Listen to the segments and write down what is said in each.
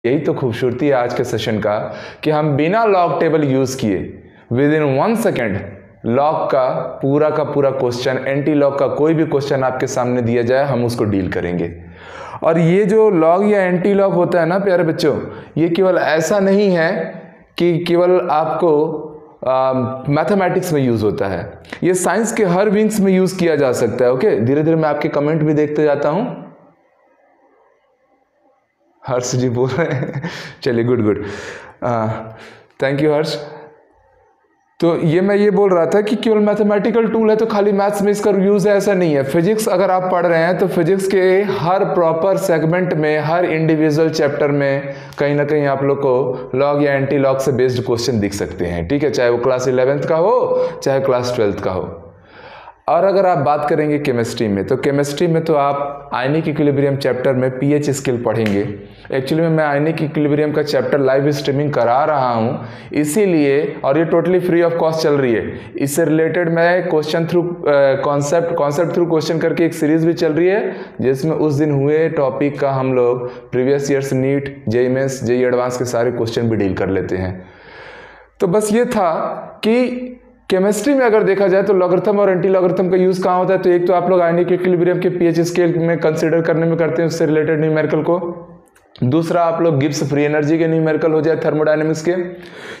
यही तो खूबसूरती है आज के सेशन का कि हम बिना लॉग टेबल यूज किए विद इन 1 सेकेंड लॉग का पूरा क्वेश्चन, एंटी लॉग का कोई भी क्वेश्चन आपके सामने दिया जाए हम उसको डील करेंगे। और ये जो लॉग या एंटी लॉग होता है ना प्यारे बच्चों, ये केवल ऐसा नहीं है कि केवल आपको मैथमेटिक्स में यूज होता है, ये साइंस के हर विंग्स में यूज किया जा सकता है। ओके, धीरे धीरे मैं आपके कमेंट भी देखते जाता हूं। हर्ष जी बोल रहे हैं, चलिए गुड, थैंक यू हर्ष। तो मैं ये बोल रहा था कि केवल मैथमेटिकल टूल है तो खाली मैथ्स में इसका यूज है, ऐसा नहीं है। फिजिक्स अगर आप पढ़ रहे हैं तो फिजिक्स के हर प्रॉपर सेगमेंट में, हर इंडिविजुअल चैप्टर में कहीं ना कहीं आप लोग को लॉग या एंटी लॉग से बेस्ड क्वेश्चन दिख सकते हैं, ठीक है, चाहे वो क्लास 11th का हो चाहे क्लास 12th का हो। और अगर आप बात करेंगे केमिस्ट्री में, तो केमिस्ट्री में तो आप आयनिक इक्विलिब्रियम चैप्टर में पीएच स्केल पढ़ेंगे। एक्चुअली मैं आयनिक इक्विलिब्रियम का चैप्टर लाइव स्ट्रीमिंग करा रहा हूँ, इसीलिए, और ये टोटली फ्री ऑफ कॉस्ट चल रही है। इससे रिलेटेड मैं question through concept through question करके एक सीरीज भी चल रही है, जिसमें उस दिन हुए टॉपिक का हम लोग previous years NEET, JEE Mains, JEE Advance के सारे क्वेश्चन भी डील कर लेते हैं। तो बस ये था कि केमिस्ट्री में अगर देखा जाए तो लॉगरिथम और एंटी लॉगरिथम का यूज कहाँ होता है, तो एक तो आप लोग आयनिक इक्विलिब्रियम के पीएच स्केल में कंसीडर करने में करते हैं, उससे रिलेटेड न्यूमेरिकल को। दूसरा आप लोग गिब्स फ्री एनर्जी के न्यूमेरिकल हो जाए थर्मोडायनेमिक्स के,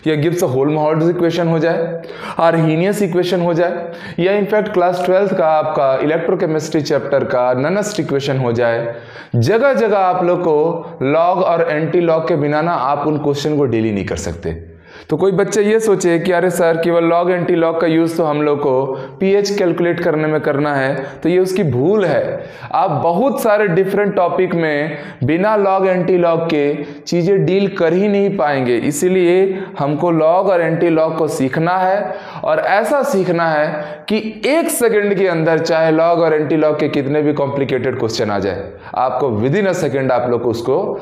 या गिब्स होल्महोल्ट्ज इक्वेशन हो जाए, आर्हीनियस इक्वेशन हो जाए, या इनफैक्ट क्लास 12th का आपका इलेक्ट्रोकेमिस्ट्री चैप्टर का ननस्ट इक्वेशन हो जाए। जगह जगह आप लोग को लॉग और एंटी लॉग के बिना ना आप उन क्वेश्चन को डील ही नहीं कर सकते। तो कोई बच्चे ये सोचे कि अरे सर केवल लॉग एंटी लॉग का यूज तो हम लोग को पीएच कैलकुलेट करने में करना है, तो ये उसकी भूल है। आप बहुत सारे डिफरेंट टॉपिक में बिना लॉग एंटी लॉग के चीजें डील कर ही नहीं पाएंगे। इसीलिए हमको लॉग और एंटी लॉग को सीखना है, और ऐसा सीखना है कि 1 सेकेंड के अंदर चाहे लॉग और एंटी लॉग के कितने भी कॉम्प्लिकेटेड क्वेश्चन आ जाए, आपको विद इन अ सेकेंड आप लोग को उसको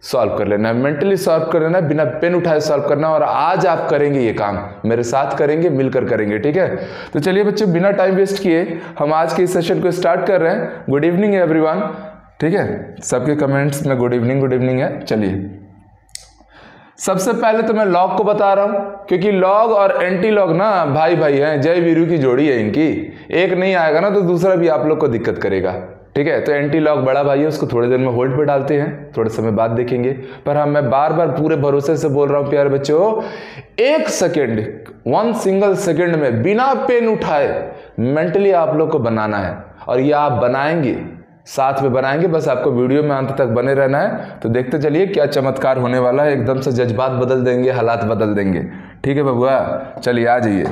सॉल्व कर लेना है, मेंटली सॉल्व कर लेना है, बिना पेन उठाए सॉल्व करना। और आज आप करेंगे ये काम, मेरे साथ करेंगे, मिलकर करेंगे, ठीक है। तो चलिए बच्चों, बिना टाइम वेस्ट किए हम आज के इस सेशन को स्टार्ट कर रहे हैं। गुड इवनिंग एवरीवन, ठीक है, सबके कमेंट्स में गुड इवनिंग है। चलिए, सबसे पहले तो मैं लॉग को बता रहा हूं, क्योंकि लॉग और एंटी लॉग ना भाई हैं, जय वीरू की जोड़ी है इनकी। एक नहीं आएगा ना तो दूसरा भी आप लोग को दिक्कत करेगा, ठीक है। तो एंटी लॉग बड़ा भाई है, उसको थोड़ी देर में होल्ड पे डालते हैं, थोड़े समय बाद देखेंगे। पर हाँ, मैं बार बार पूरे भरोसे से बोल रहा हूं प्यारे बच्चों, 1 सेकेंड, 1 सिंगल सेकेंड में बिना पेन उठाए मेंटली आप लोग को बनाना है। और ये आप बनाएंगे, साथ में बनाएंगे, बस आपको वीडियो में अंत तक बने रहना है। तो देखते चलिए क्या चमत्कार होने वाला है, एकदम से जज्बात बदल देंगे, हालात बदल देंगे, ठीक है बबुआ। चलिए आ जाइए।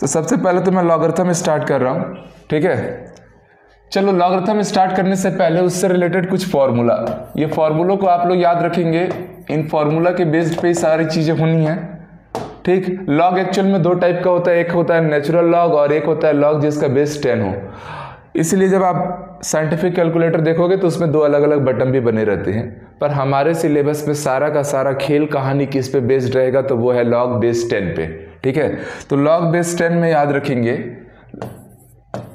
तो सबसे पहले तो मैं लॉगरिथम स्टार्ट कर रहा हूं, ठीक है। चलो, लॉगरिथम स्टार्ट करने से पहले उससे रिलेटेड कुछ फॉर्मूला, ये फॉर्मूलों को आप लोग याद रखेंगे, इन फॉर्मूला के बेस्ड पे ही सारी चीजें होनी है, ठीक। लॉग एक्चुअल में 2 टाइप का होता है, एक होता है नेचुरल लॉग और एक होता है लॉग जिसका बेस 10 हो। इसलिए जब आप साइंटिफिक कैलकुलेटर देखोगे तो उसमें 2 अलग अलग बटन भी बने रहते हैं। पर हमारे सिलेबस में सारा का सारा खेल कहानी किस पे बेस्ड रहेगा, तो वो है लॉग बेस 10 पे, ठीक है। तो लॉग बेस 10 में याद रखेंगे,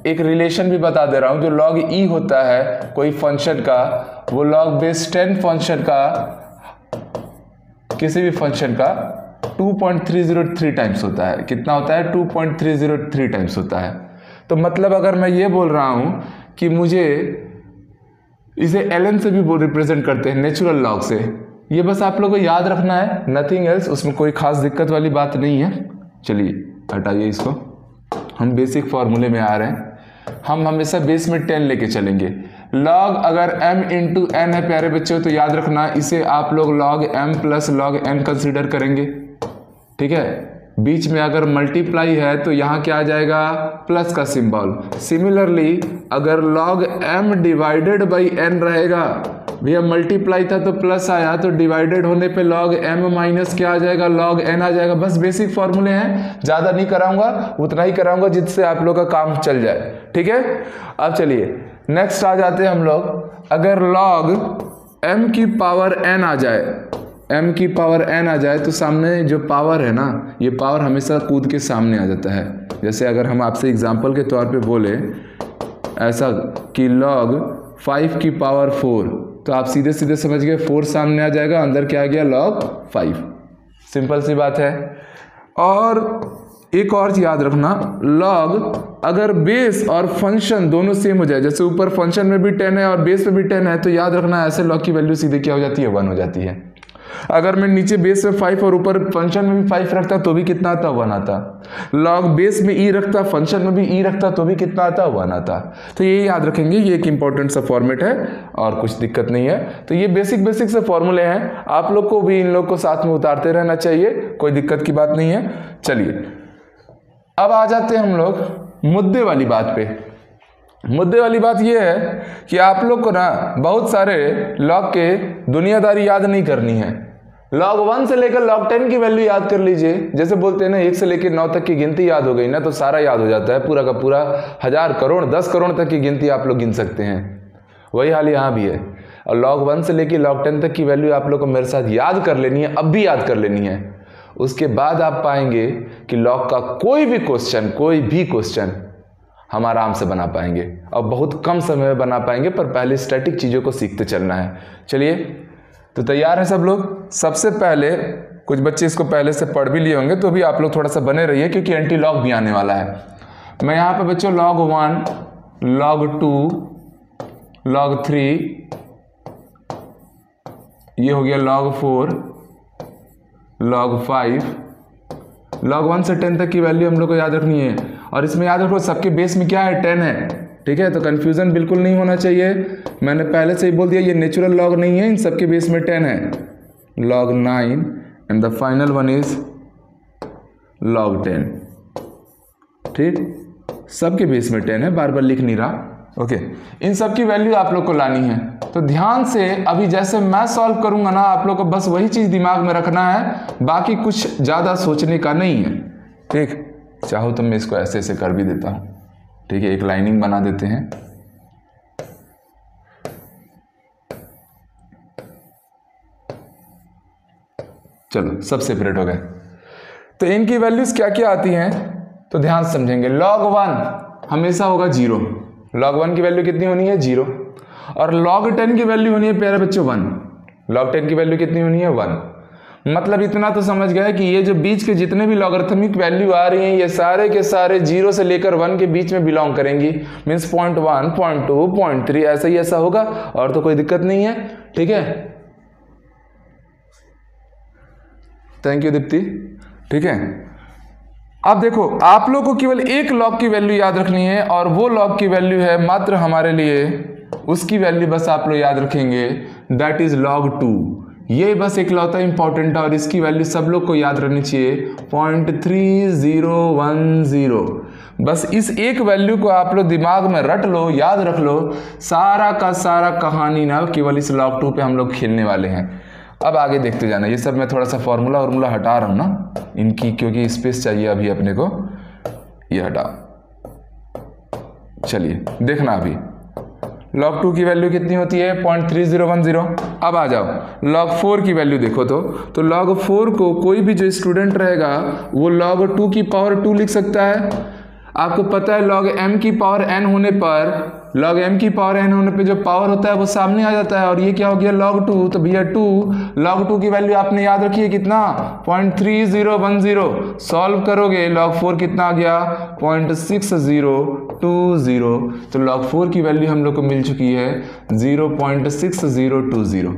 एक रिलेशन भी बता दे रहा हूं, जो लॉग ई होता है कोई फंक्शन का, वो लॉग बेस 10 फंक्शन का, किसी भी फंक्शन का 2.303 टाइम्स होता है। कितना होता है? 2.303 टाइम्स होता है। तो मतलब अगर मैं ये बोल रहा हूं कि मुझे इसे ln से भी रिप्रेजेंट करते हैं, नेचुरल लॉग से, ये बस आप लोगों को याद रखना है, नथिंग एल्स, उसमें कोई खास दिक्कत वाली बात नहीं है। चलिए हटाइए इसको, हम बेसिक फॉर्मूले में आ रहे हैं, हम हमेशा बेस में 10 लेके चलेंगे। लॉग अगर m इंटू n है प्यारे बच्चों, तो याद रखना इसे आप लोग log m plus log n consider करेंगे, ठीक है। बीच में अगर मल्टीप्लाई है तो यहाँ क्या आ जाएगा? प्लस का सिंबल। सिमिलरली अगर log m divided by n रहेगा, भैया मल्टीप्लाई था तो प्लस आया, तो डिवाइडेड होने पे log m माइनस क्या आ जाएगा? log n आ जाएगा। बस बेसिक फॉर्मूले हैं, ज़्यादा नहीं कराऊंगा, उतना ही कराऊंगा जिससे आप लोग का काम चल जाए, ठीक है। अब चलिए नेक्स्ट आ जाते हैं हम लोग। अगर log m की पावर n आ जाए, m की पावर n आ जाए, तो सामने जो पावर है ना, ये पावर हमेशा कूद के सामने आ जाता है। जैसे अगर हम आपसे एग्जांपल के तौर पे बोले ऐसा कि log 5 की पावर 4, तो आप सीधे सीधे समझ गए 4 सामने आ जाएगा, अंदर क्या आ गया log 5। सिंपल सी बात है। और एक और चीज याद रखना, log अगर बेस और फंक्शन दोनों सेम हो जाए, जैसे ऊपर फंक्शन में भी 10 है और बेस में भी 10 है, तो याद रखना ऐसे log की वैल्यू सीधे क्या हो जाती है 1 हो जाती है। अगर मैं नीचे बेस में 5 और ऊपर फंक्शन में भी 5 रखता तो भी कितना आता 1 आता। लॉग बेस में ई रखता, फंक्शन में भी ई रखता तो भी कितना आता 1 आता। तो ये याद रखेंगे, ये एक इंपॉर्टेंट सा फॉर्मेट है और कुछ दिक्कत नहीं है। तो ये बेसिक से फॉर्मूले हैं, आप लोग को भी इन लोग को साथ में उतारते रहना चाहिए, कोई दिक्कत की बात नहीं है। चलिए अब आ जाते हैं हम लोग मुद्दे वाली बात पे। मुद्दे वाली बात यह है कि आप लोग को ना बहुत सारे लॉग के दुनियादारी याद नहीं करनी है। log 1 से लेकर log 10 की वैल्यू याद कर लीजिए। जैसे बोलते हैं ना 1 से लेकर 9 तक की गिनती याद हो गई ना तो सारा याद हो जाता है, पूरा का पूरा 1000 करोड़ 10 करोड़ तक की गिनती आप लोग गिन सकते हैं। वही हाल यहाँ भी है। और log 1 से लेकर log 10 तक की वैल्यू आप लोग को मेरे साथ याद कर लेनी है, अब भी याद कर लेनी है। उसके बाद आप पाएंगे कि log का कोई भी क्वेश्चन हम आराम से बना पाएंगे और बहुत कम समय में बना पाएंगे, पर पहले स्टैटिक चीज़ों को सीखते चलना है। चलिए तो तैयार हैं सब लोग। सबसे पहले कुछ बच्चे इसको पहले से पढ़ भी लिए होंगे, तो भी आप लोग थोड़ा सा बने रहिए क्योंकि एंटी लॉग भी आने वाला है। मैं यहाँ पे बच्चों log 1, log 2, log 3, ये हो गया log 4, log 5, log 1 से 10 तक की वैल्यू हम लोग को याद रखनी है। और इसमें याद रखो सबके बेस में क्या है 10 है, ठीक है। तो कंफ्यूजन बिल्कुल नहीं होना चाहिए, मैंने पहले से ही बोल दिया ये नेचुरल लॉग नहीं है, इन सबके बेस में 10 है। log 9 and the final one is log 10, ठीक। सबके बेस में 10 है, बार बार लिख नहीं रहा, ओके। इन सब की वैल्यू आप लोग को लानी है। तो ध्यान से अभी जैसे मैं सॉल्व करूंगा ना, आप लोग को बस वही चीज दिमाग में रखना है, बाकी कुछ ज्यादा सोचने का नहीं है, ठीक। चाहो तो मैं इसको ऐसे ऐसे कर भी देता हूं, ठीक है। एक लाइनिंग बना देते हैं, चलो सब सेपरेट हो गए। तो इनकी वैल्यूज क्या क्या आती हैं तो ध्यान से समझेंगे। log 1 हमेशा होगा 0, log 1 की वैल्यू कितनी होनी है 0। और log 10 की वैल्यू होनी है प्यारे बच्चों 1, log 10 की वैल्यू कितनी होनी है 1। मतलब इतना तो समझ गए कि ये जो बीच के जितने भी लॉगरिथमिक वैल्यू आ रही हैं ये सारे के सारे 0 से लेकर 1 के बीच में बिलोंग करेंगी। मीन्स 0.1, 0.2, 0.3 ऐसा ही ऐसा होगा, और तो कोई दिक्कत नहीं है, ठीक है। थैंक यू दीप्ति, ठीक है। अब देखो आप लोग को केवल एक लॉग की वैल्यू याद रखनी है, और वो लॉग की वैल्यू है मात्र हमारे लिए, उसकी वैल्यू बस आप लोग याद रखेंगे, दैट इज log 2। ये बस एक लौता इंपॉर्टेंट है और इसकी वैल्यू सब लोग को याद रखनी चाहिए 0.3010। बस इस एक वैल्यू को आप लोग दिमाग में रट लो, याद रख लो, सारा का सारा कहानी ना केवल इस log 2 पे हम लोग खेलने वाले हैं। अब आगे देखते जाना। ये सब मैं थोड़ा सा फॉर्मूला हटा रहा हूँ ना इनकी, क्योंकि स्पेस चाहिए अभी अपने को, ये हटाओ। चलिए देखना अभी log 2 की वैल्यू कितनी होती है 0.3010। अब आ जाओ log 4 की वैल्यू देखो तो log 4 को कोई भी जो स्टूडेंट रहेगा वो log 2 की पावर 2 लिख सकता है। आपको पता है log m की पावर n होने पर, log m की पावर n होने पे जो पावर होता है वो सामने आ जाता है, और ये क्या हो गया log 2। तो भैया 2 log 2 की वैल्यू आपने याद रखी है कितना 0.3010। सॉल्व करोगे log 4 कितना आ गया 0.6020। तो log 4 की वैल्यू हम लोग को मिल चुकी है 0.6020।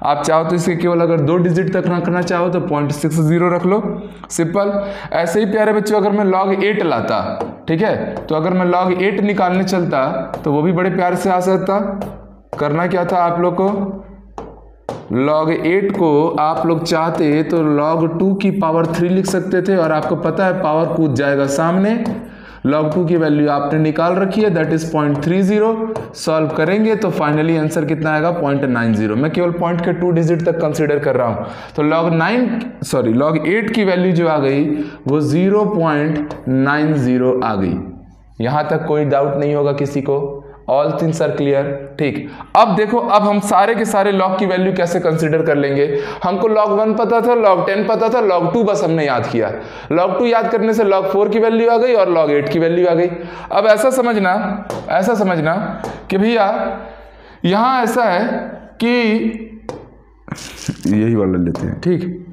आप चाहो तो इसके केवल अगर 2 डिजिट तक रखना चाहो तो 0.60 रख लो, सिंपल। ऐसे ही प्यारे बच्चों अगर मैं log 8 लाता, ठीक है, तो अगर मैं log 8 निकालने चलता तो वो भी बड़े प्यार से आ सकता। करना क्या था आप लोग को, log 8 को आप लोग चाहते तो log 2 की पावर 3 लिख सकते थे, और आपको पता है पावर कूद जाएगा सामने। log 2 की वैल्यू आपने निकाल रखी है, दैट इज 0.30। सॉल्व करेंगे तो फाइनली आंसर कितना आएगा 0.90। मैं केवल पॉइंट के 2 डिजिट तक कंसीडर कर रहा हूं। तो log 8 की वैल्यू जो आ गई वो 0.90 आ गई। यहां तक कोई डाउट नहीं होगा किसी को, ऑल थिंग्स आर क्लियर, ठीक। अब देखो, अब हम सारे के सारे log की वैल्यू कैसे कंसीडर कर लेंगे। हमको log 1 पता था, log 10 पता था, log 2 बस हमने याद किया। log 2 याद करने से log 4 की वैल्यू आ गई और log 8 की वैल्यू आ गई। अब ऐसा समझना कि भैया यहां ऐसा है कि यही वाला लेते हैं, ठीक,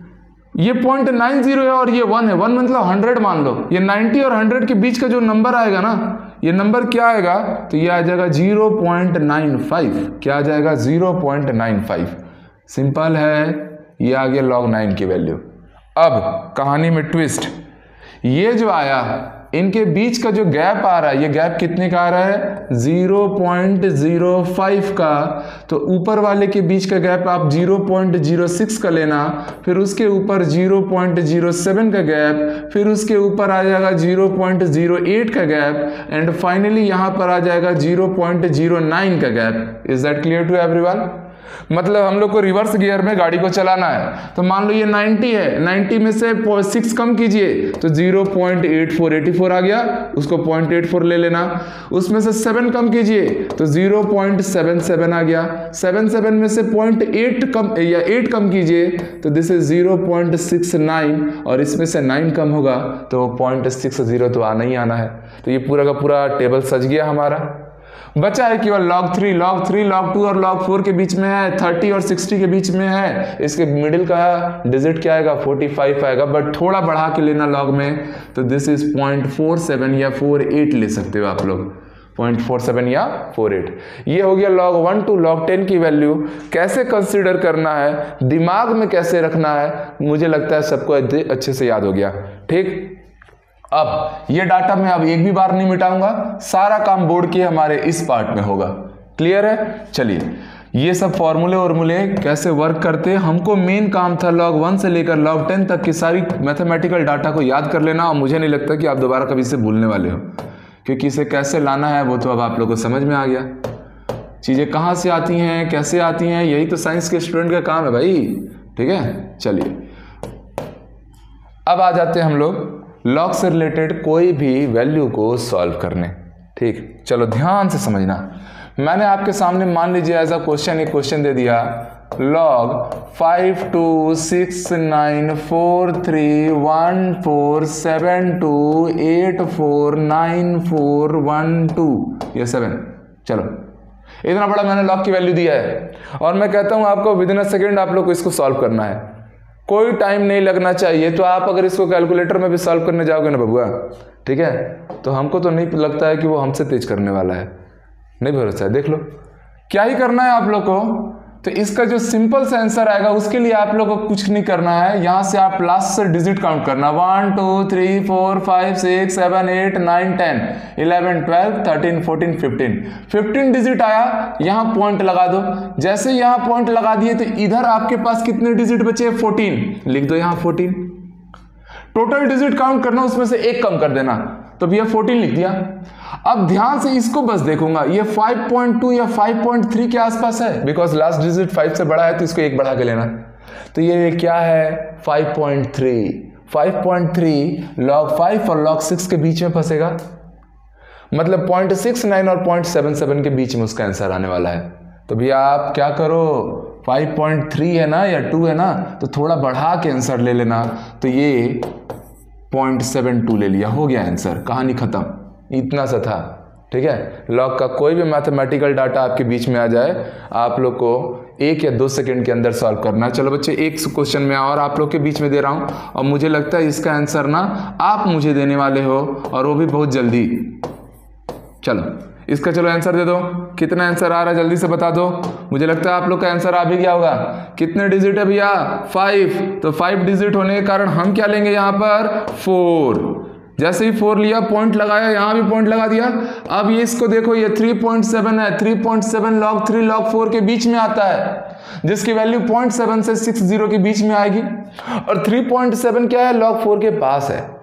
ये 0.90 है और ये 1 है, 1 मतलब 100 मान लो, ये 90 और 100 के बीच का जो नंबर आएगा ना, ये नंबर क्या आएगा, तो ये आ जाएगा 0.95। क्या आ जाएगा, 0.95। सिंपल है, ये आ गया log 9 की वैल्यू। अब कहानी में ट्विस्ट, ये जो आया इनके बीच का जो गैप आ रहा है, ये गैप कितने का आ रहा है, 0.05 का। तो ऊपर वाले के बीच का गैप आप 0.06 का लेना, फिर उसके ऊपर 0.07 का गैप, फिर उसके ऊपर आ जाएगा 0.08 का गैप, एंड फाइनली यहां पर आ जाएगा 0.09 का गैप। Is that clear to everyone? मतलब हम लोग को रिवर्स गियर में गाड़ी को चलाना है, तो मान लो ये 90 है, 90 में से 6 कम कीजिए तो 0.84 आ गया, उसको 0.84 ले लेना। उसमें से 7 कम कीजिए तो 0.77 आ गया, 77 में से 0.8 कम या 8 कम कीजिए तो दिस इज 0.69, और इसमें से 9 कम होगा तो 0.60 तो आना ही आना है। तो ये पूरा का पूरा टेबल सज गया हमारा। बचा है केवल log 3, log 3, log 2 और log 4 के बीच में है, 30 और 60 के बीच में है। इसके मिडिल का डिजिट क्या आएगा, 45 आएगा, बट थोड़ा बढ़ा के लेना log में, तो दिस इज 0.47 या 48 ले सकते हो आप लोग, 0.47 या 48। ये हो गया log 1 to log 10 की वैल्यू। कैसे कंसीडर करना है, दिमाग में कैसे रखना है, मुझे लगता है सबको अच्छे से याद हो गया, ठीक। अब ये डाटा मैं अब एक भी बार नहीं मिटाऊंगा, सारा काम बोर्ड के हमारे इस पार्ट में होगा। क्लियर है? चलिए, ये सब फॉर्मूले वॉर्मूले कैसे वर्क करते हैं, हमको मेन काम था log 1 से लेकर log 10 तक की सारी मैथमेटिकल डाटा को याद कर लेना। और मुझे नहीं लगता कि आप दोबारा कभी इसे भूलने वाले हो, क्योंकि इसे कैसे लाना है वो तो अब आप लोग को समझ में आ गया। चीज़ें कहाँ से आती हैं, कैसे आती हैं, यही तो साइंस के स्टूडेंट का काम है भाई, ठीक है। चलिए, अब आ जाते हैं हम लोग लॉग से रिलेटेड कोई भी वैल्यू को सॉल्व करने, ठीक। चलो ध्यान से समझना, मैंने आपके सामने मान लीजिए एज अ क्वेश्चन एक क्वेश्चन दे दिया, log 5269431472849412 ये 7। चलो, इतना बड़ा मैंने log की वैल्यू दिया है और मैं कहता हूं आपको विद इन अ सेकेंड आप लोग को इसको सॉल्व करना है, कोई टाइम नहीं लगना चाहिए। तो आप अगर इसको कैलकुलेटर में भी सॉल्व करने जाओगे ना बबुआ, ठीक है, तो हमको तो नहीं लगता है कि वो हमसे तेज करने वाला है, नहीं भरोसा है। देख लो क्या ही करना है आप लोग को, तो इसका जो सिंपल सा आंसर आएगा उसके लिए आप लोग को कुछ नहीं करना है, यहां से आप लास्ट से डिजिट काउंट करना, 1 2 3 4 5 6 7 8 9 10 11 12 13 14 15 डिजिट आया, यहां पॉइंट लगा दो। जैसे यहां पॉइंट लगा दिए तो इधर आपके पास कितने डिजिट बचे, 14, लिख दो यहां 14। टोटल डिजिट काउंट करना, उसमें से एक कम कर देना, तो भैया 14 लिख दिया। अब ध्यान से इसको बस देखूंगा, ये 5.2 या 5.3 के आसपास है, बिकॉज लास्ट डिजिट 5 से बड़ा है तो इसको एक बढ़ा के लेना। तो ये क्या है, 5.3 log 5 और log 6 के बीच में फंसेगा, मतलब 0.69 और 0.77 के बीच में उसका आंसर आने वाला है। तो भैया आप क्या करो, 5.3 है ना या 2 है ना, तो थोड़ा बढ़ा के आंसर ले लेना, तो ये 0.72 ले लिया, हो गया आंसर, कहानी खत्म। इतना सा था, ठीक है। लॉग का कोई भी मैथमेटिकल डाटा आपके बीच में आ जाए, आप लोग को 1 या 2 सेकंड के अंदर सॉल्व करना है। चलो बच्चे, एक क्वेश्चन में और आप लोग के बीच में दे रहा हूं, और मुझे लगता है इसका आंसर ना आप मुझे देने वाले हो, और वो भी बहुत जल्दी। चलो इसका चलो आंसर दे दो, कितना आंसर आ रहा है जल्दी से बता दो। मुझे लगता है आप लोग का आंसर आ भी गया होगा। कितने डिजिट है भैया, 5, तो 5 डिजिट होने के कारण हम क्या लेंगे यहाँ पर, 4। जैसे ही 4 लिया, पॉइंट लगाया, यहां भी पॉइंट लगा दिया। अब ये इसको देखो, ये 3.7 है, 3.7 log 3 log 4 के बीच में आता है, जिसकी वैल्यू 0.7 से 60 के बीच में आएगी, और 3.7 क्या है, log 4 के पास है,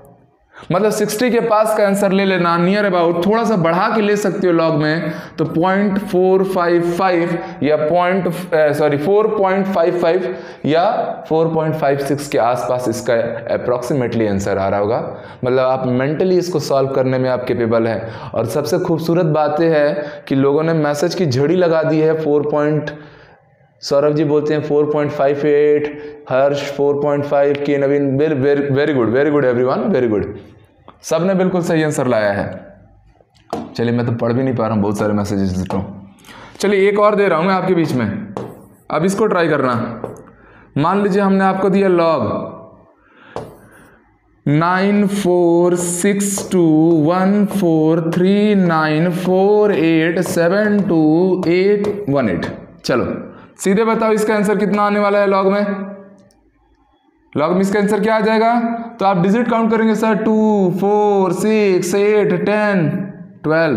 मतलब 60 के पास का आंसर ले लेना, नियर अबाउट। थोड़ा सा बढ़ा के ले सकते हो लॉग में, तो 0.455 या 4.55 या 4.56 के आसपास इसका अप्रॉक्सीमेटली आंसर आ रहा होगा। मतलब आप मेंटली इसको सॉल्व करने में आप कैपेबल हैं। और सबसे खूबसूरत बात यह है कि लोगों ने मैसेज की झड़ी लगा दी है, सौरभ जी बोलते हैं 4.58, हर्ष 4.5 के, Naveen very good everyone, very good, सब ने बिल्कुल सही आंसर लाया है। चलिए मैं तो पढ़ भी नहीं पा रहा हूँ, बहुत सारे मैसेजेस देता हूँ। चलिए एक और दे रहा हूँ मैं आपके बीच में, अब इसको ट्राई करना। मान लीजिए हमने आपको दिया log 94621439487218। चलो सीधे बताओ इसका आंसर कितना आने वाला है लॉग में। लॉग में इसका आंसर क्या आ जाएगा? तो आप डिजिट काउंट करेंगे सर, 2 4 6 8 10 12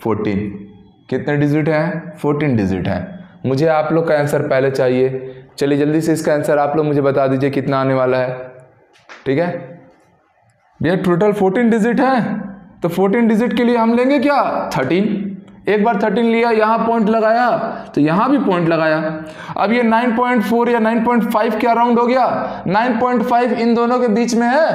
14। कितने डिजिट हैं? 14 डिजिट हैं। मुझे आप लोग का आंसर पहले चाहिए। चलिए जल्दी से इसका आंसर आप लोग मुझे बता दीजिए कितना आने वाला है। ठीक है भैया, टोटल 14 डिजिट है, तो 14 डिजिट के लिए हम लेंगे क्या? 13। एक बार 13 लिया, यहाँ पॉइंट लगाया तो यहाँ भी पॉइंट लगाया। अब ये 9.4 या 9.5 क्या राउंड हो गया? 9.5 इन दोनों के बीच में है।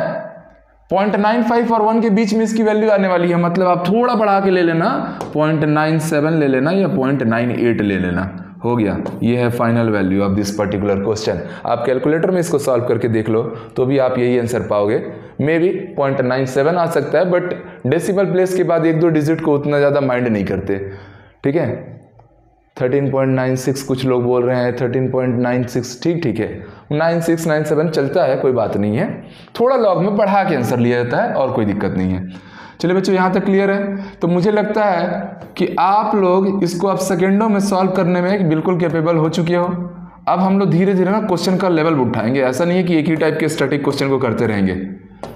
0.95 और 1 के बीच में इसकी वैल्यू आने वाली है। मतलब आप थोड़ा बढ़ा के ले लेना, 0.97 ले लेना या 0.98 ले लेना। हो गया, ये है final value of this particular question. आप कैलकुलेटर में इसको सॉल्व करके देख लो तो भी आप यही आंसर पाओगे। मे बी 0.97 आ सकता है, बट डेसिमल प्लेस के बाद 1-2 डिजिट को उतना ज़्यादा माइंड नहीं करते। ठीक है, 13.96 कुछ लोग बोल रहे हैं, 13.96 ठीक है, 96 97 चलता है, कोई बात नहीं है। थोड़ा लॉग में बढ़ा के आंसर लिया जाता है और कोई दिक्कत नहीं है। चलिए बच्चों, यहाँ तक क्लियर है। तो मुझे लगता है कि आप लोग इसको अब सेकेंडों में सॉल्व करने में बिल्कुल कैपेबल हो चुके हो। अब हम लोग धीरे धीरे ना क्वेश्चन का लेवल उठाएंगे। ऐसा नहीं है कि एक ही टाइप के स्टैटिक क्वेश्चन को करते रहेंगे।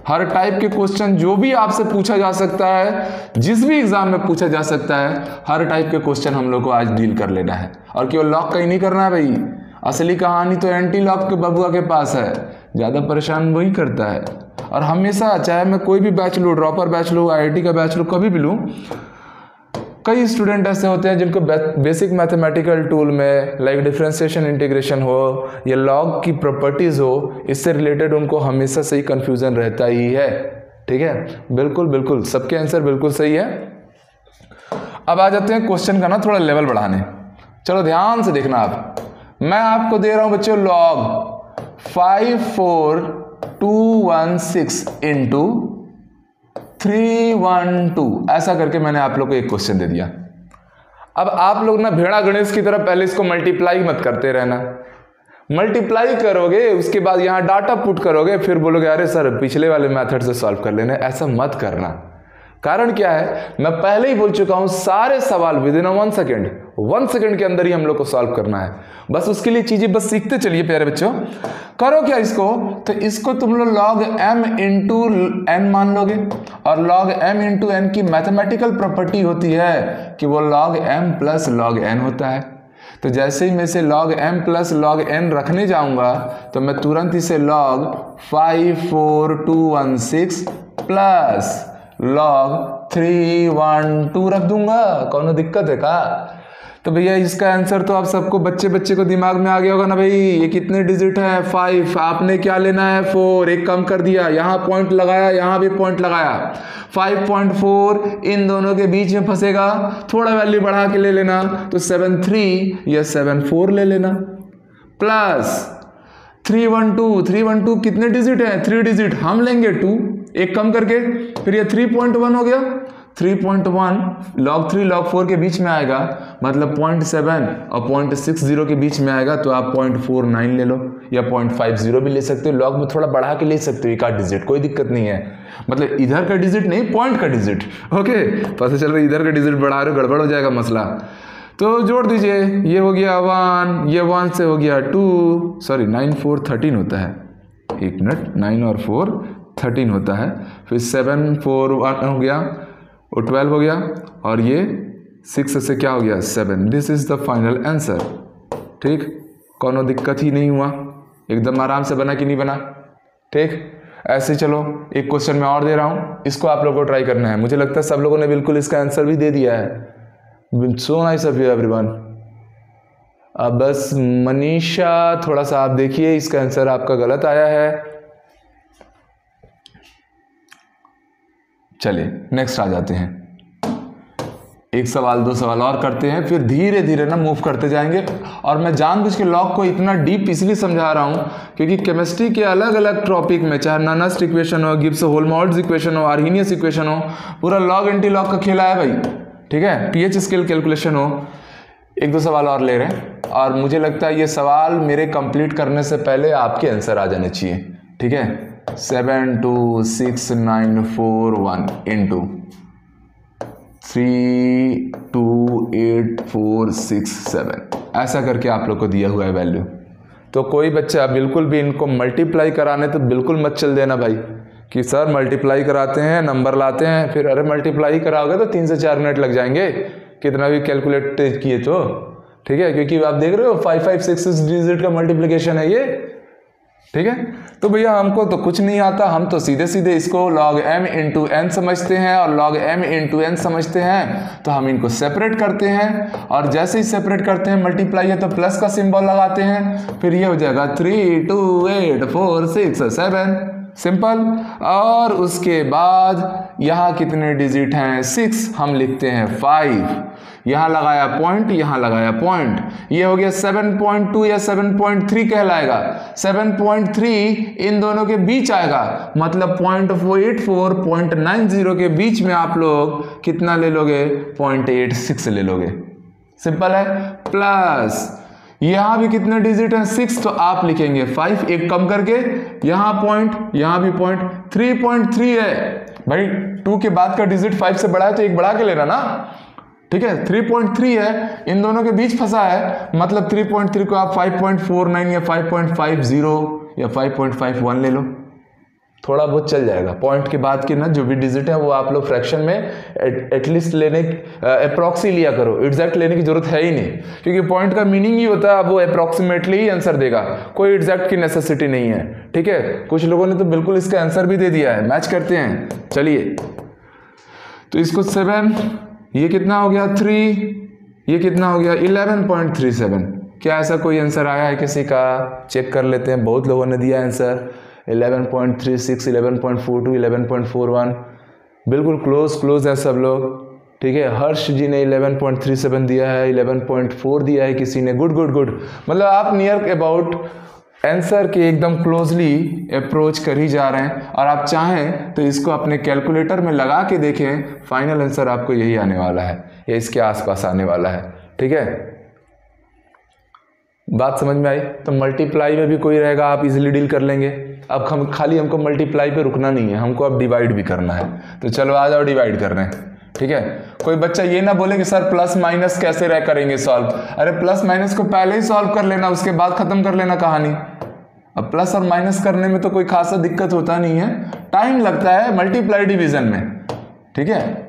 हर टाइप के क्वेश्चन जो भी आपसे पूछा जा सकता है, जिस भी एग्जाम में पूछा जा सकता है, हर टाइप के क्वेश्चन हम लोग को आज डील कर लेना है। और केवल लॉक का ही नहीं करना है भाई, असली कहानी तो एंटी लॉक के बबुआ के पास है। ज़्यादा परेशान वही करता है। और हमेशा, चाहे मैं कोई भी बैच लूँ, ड्रॉपर बैच लूँ, IIT का बैच लूँ, कभी भी लूँ, कई स्टूडेंट ऐसे होते हैं जिनको बेसिक मैथमेटिकल टूल में लाइक डिफरेंशिएशन इंटीग्रेशन हो या लॉग की प्रॉपर्टीज़ हो, इससे रिलेटेड उनको हमेशा से ही कन्फ्यूज़न रहता ही है। ठीक है, बिल्कुल बिल्कुल सबके आंसर बिल्कुल सही है। अब आ जाते हैं क्वेश्चन का ना थोड़ा लेवल बढ़ाने। चलो ध्यान से देखना आप, मैं आपको दे रहा हूं बच्चों लॉग 54216 इंटू 312, ऐसा करके मैंने आप लोग को एक क्वेश्चन दे दिया। अब आप लोग ना भेड़ा गणेश की तरह पहले इसको मल्टीप्लाई मत करते रहना। मल्टीप्लाई करोगे, उसके बाद यहां डाटा पुट करोगे, फिर बोलोगे अरे सर पिछले वाले मेथड से सॉल्व कर लेना। ऐसा मत करना। कारण क्या है, मैं पहले ही बोल चुका हूं, सारे सवाल विद इन 1 सेकेंड के अंदर ही हम लोग को सॉल्व करना है। बस उसके लिए चीजें बस सीखते चलिए प्यारे बच्चों। करो क्या इसको, तो इसको तुम लोग log m इंटू n मान लोगे। और log m इंटू n की मैथमेटिकल प्रॉपर्टी होती है कि वो log m plus log n होता है। तो जैसे ही मैं इसे log m plus log n रखने जाऊंगा तो मैं तुरंत इसे log 54216 प्लस log 312 रख दूंगा। कौन दिक्कत है का? तो भैया इसका आंसर तो आप सबको बच्चे को दिमाग में आ गया होगा ना भाई। ये कितने डिजिट है? 5। आपने क्या लेना है? 4। एक कम कर दिया, यहाँ पॉइंट लगाया, यहाँ भी पॉइंट लगाया। 5.4 इन दोनों के बीच में फंसेगा, थोड़ा वैल्यू बढ़ा के ले लेना, तो 7.3 या 7.4 ले लेना। प्लस 312 कितने डिजिट है? 3 डिजिट, हम लेंगे 2, एक कम करके, फिर ये 3.1 हो गया। 3.1 log 3 log 4 के बीच में आएगा, मतलब 0.7 और 0.60 के बीच में आएगा, तो आप 0.49 ले लो या 0.50 भी ले सकते हो। log में थोड़ा बढ़ा के ले सकते हो, एक आध डिजिट, कोई दिक्कत नहीं है। मतलब इधर का डिजिट नहीं, पॉइंट का डिजिट। ओके, पता चल रहा है इधर का डिजिट बढ़ा रहे हो, गड़बड़ हो जाएगा मसला। तो जोड़ दीजिए, ये हो गया 1, ये 1 से हो गया 2, सॉरी 9 4 13 होता है। एक मिनट, 9 और 4 13 होता है। फिर 7 4 1 हो गया, और 12 हो गया, और ये 6 से क्या हो गया? 7। This is the final answer. ठीक, कोनो दिक्कत ही नहीं हुआ, एकदम आराम से बना कि नहीं बना? ठीक, ऐसे चलो एक क्वेश्चन मैं और दे रहा हूँ, इसको आप लोगों को ट्राई करना है। मुझे लगता है सब लोगों ने बिल्कुल इसका आंसर भी दे दिया है। So nice of you everyone. अब बस मनीषा थोड़ा सा आप देखिए, इसका आंसर आपका गलत आया है। चलिए नेक्स्ट आ जाते हैं। एक सवाल 2 सवाल और करते हैं, फिर धीरे धीरे ना मूव करते जाएंगे। और मैं जानबूझ के लॉग को इतना डीप इसलिए समझा रहा हूं क्योंकि केमिस्ट्री के अलग अलग टॉपिक में, चाहे ननस्ट इक्वेशन हो, गिब्स होल्मोल्ट्ज इक्वेशन हो, आर्हेनियस इक्वेशन हो, पूरा लॉग एंटी लॉग का खेला है भाई। ठीक है, pH स्केल कैलकुलेशन हो, एक दो सवाल और ले रहे हैं, और मुझे लगता है ये सवाल मेरे कंप्लीट करने से पहले आपके आंसर आ जाने चाहिए। ठीक है, 72691 इंटू 32847, ऐसा करके आप लोग को दिया हुआ है वैल्यू। तो कोई बच्चा बिल्कुल भी इनको मल्टीप्लाई कराने तो बिल्कुल मत चल देना भाई कि सर मल्टीप्लाई कराते हैं, नंबर लाते हैं, फिर अरे मल्टीप्लाई कराओगे तो 3 से 4 मिनट लग जाएंगे कितना भी कैलकुलेट किए तो। ठीक है, क्योंकि आप देख रहे हो 5 डिजिट का मल्टीप्लिकेशन है ये। ठीक है, तो भैया हमको तो कुछ नहीं आता, हम तो सीधे सीधे इसको log m इंटू एन समझते हैं और log m इंटू एन समझते हैं। तो हम इनको सेपरेट करते हैं, और जैसे ही सेपरेट करते हैं मल्टीप्लाई है तो प्लस का सिंबल लगाते हैं, फिर ये हो जाएगा 3 2 8 4 6 7, सिंपल। और उसके बाद यहाँ कितने डिजिट हैं 6, हम लिखते हैं 5, यहाँ लगाया पॉइंट, यहाँ लगाया पॉइंट, ये हो गया 7.2 या 7.3 कहलाएगा। 7.3 इन दोनों के बीच आएगा, मतलब 0.84 0.90 के बीच में आप लोग कितना ले लोगे 0.86 ले लोगे, सिंपल है। प्लस यहाँ भी कितने डिजिट हैं 6, तो आप लिखेंगे 5, एक कम करके, यहाँ पॉइंट, यहाँ भी पॉइंट, 3.3 है भाई। 2 के बाद का डिजिट 5 से बड़ा है तो एक बढ़ा के लेना ना। ठीक है, 3.3 है, इन दोनों के बीच फंसा है, मतलब 3.3 को आप 5.49 या 5.50 या 5.51 ले लो, थोड़ा बहुत चल जाएगा। पॉइंट के बाद की ना जो भी डिजिट है वो आप लोग फ्रैक्शन में एटलीस्ट लेने, अप्रॉक्सी लिया करो, एग्जैक्ट लेने की जरूरत है ही नहीं, क्योंकि पॉइंट का मीनिंग ही होता है अब वो अप्रॉक्सीमेटली ही आंसर देगा, कोई एग्जैक्ट की नेसेसिटी नहीं है। ठीक है, कुछ लोगों ने तो बिल्कुल इसका आंसर भी दे दिया है, मैच करते हैं। चलिए, तो इसको 7, ये कितना हो गया 3, ये कितना हो गया 11.37। क्या ऐसा कोई आंसर आया है किसी का? चेक कर लेते हैं, बहुत लोगों ने दिया आंसर 11.36, 11.42, 11.41, बिल्कुल क्लोज है सब लोग। ठीक है, हर्ष जी ने 11.37 दिया है, 11.4 दिया है किसी ने, गुड, मतलब आप नियर अबाउट आंसर के एकदम क्लोजली अप्रोच कर ही जा रहे हैं। और आप चाहें तो इसको अपने कैलकुलेटर में लगा के देखें, फाइनल आंसर आपको यही आने वाला है या इसके आसपास आने वाला है। ठीक है, बात समझ में आई? तो मल्टीप्लाई में भी कोई रहेगा, आप इजीली डील कर लेंगे। अब हम खाली हमको मल्टीप्लाई पे रुकना नहीं है, हमको अब डिवाइड भी करना है। तो चलो आ जाओ डिवाइड कर रहे हैं। ठीक है, कोई बच्चा ये ना बोले कि सर प्लस माइनस कैसे करेंगे सॉल्व। अरे प्लस माइनस को पहले ही सॉल्व कर लेना, उसके बाद खत्म कर लेना कहानी। अब प्लस और माइनस करने में तो कोई खासा दिक्कत होता नहीं है, टाइम लगता है मल्टीप्लाई डिवीजन में। ठीक है,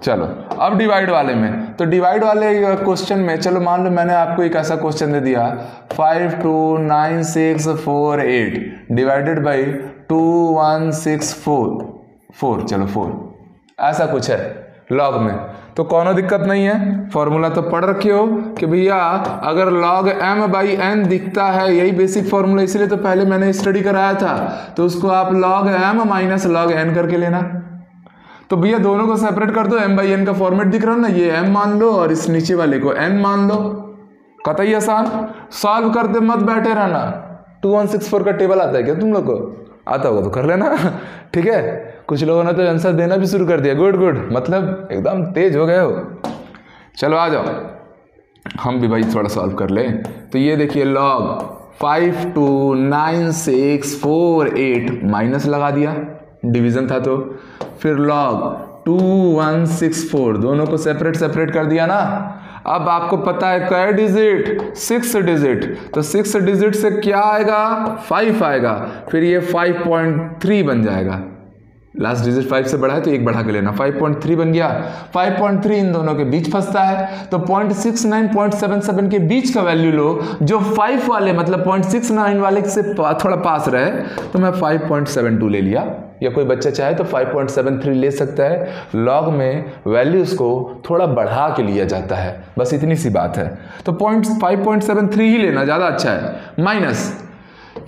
चलो अब डिवाइड वाले में, तो डिवाइड वाले क्वेश्चन में चलो मान लो मैंने आपको एक ऐसा क्वेश्चन दे दिया 529648 डिवाइडेड बाई 2164, चलो 4, ऐसा कुछ है लॉग में। तो कोनो दिक्कत नहीं है, फॉर्मूला तो पढ़ रखे हो कि भैया अगर log m बाई n दिखता है, यही बेसिक फॉर्मूला, इसलिए तो पहले मैंने स्टडी कराया था, तो उसको आप log m minus log n करके लेना। तो भैया दोनों को सेपरेट कर दो, m बाई n का फॉर्मेट दिख रहा है ना, ये m मान लो और इस नीचे वाले को n मान लो, कतई आसान। सॉल्व करते मत बैठे रहना। 2164 का टेबल आता है क्या तुम लोग को? आता होगा तो कर लेना। ठीक है, कुछ लोगों ने तो आंसर देना भी शुरू कर दिया, गुड, मतलब एकदम तेज हो गए हो। चलो आ जाओ, हम भी भाई थोड़ा सॉल्व कर ले। तो ये देखिए log 529648 माइनस लगा दिया, डिवीजन था तो, फिर log 2164 दोनों को सेपरेट कर दिया ना। अब आपको पता है क्या डिजिट 6 डिजिट, तो 6 डिजिट से क्या आएगा 5 आएगा, फिर ये 5.3 बन जाएगा, लास्ट डिजिट 5 से बड़ा है तो एक बढ़ा के लेना, 5.3 बन गया। 5.3 इन दोनों के बीच फंसता है, तो 0.69 0.77 के बीच का वैल्यू लो, जो 5 वाले मतलब 0.69 वाले से थोड़ा पास रहे, तो मैं 5.72 ले लिया, या कोई बच्चा चाहे तो 5.73 ले सकता है। लॉग में वैल्यूज को थोड़ा बढ़ा के लिया जाता है, बस इतनी सी बात है। तो 5.73 ही लेना ज़्यादा अच्छा है। माइनस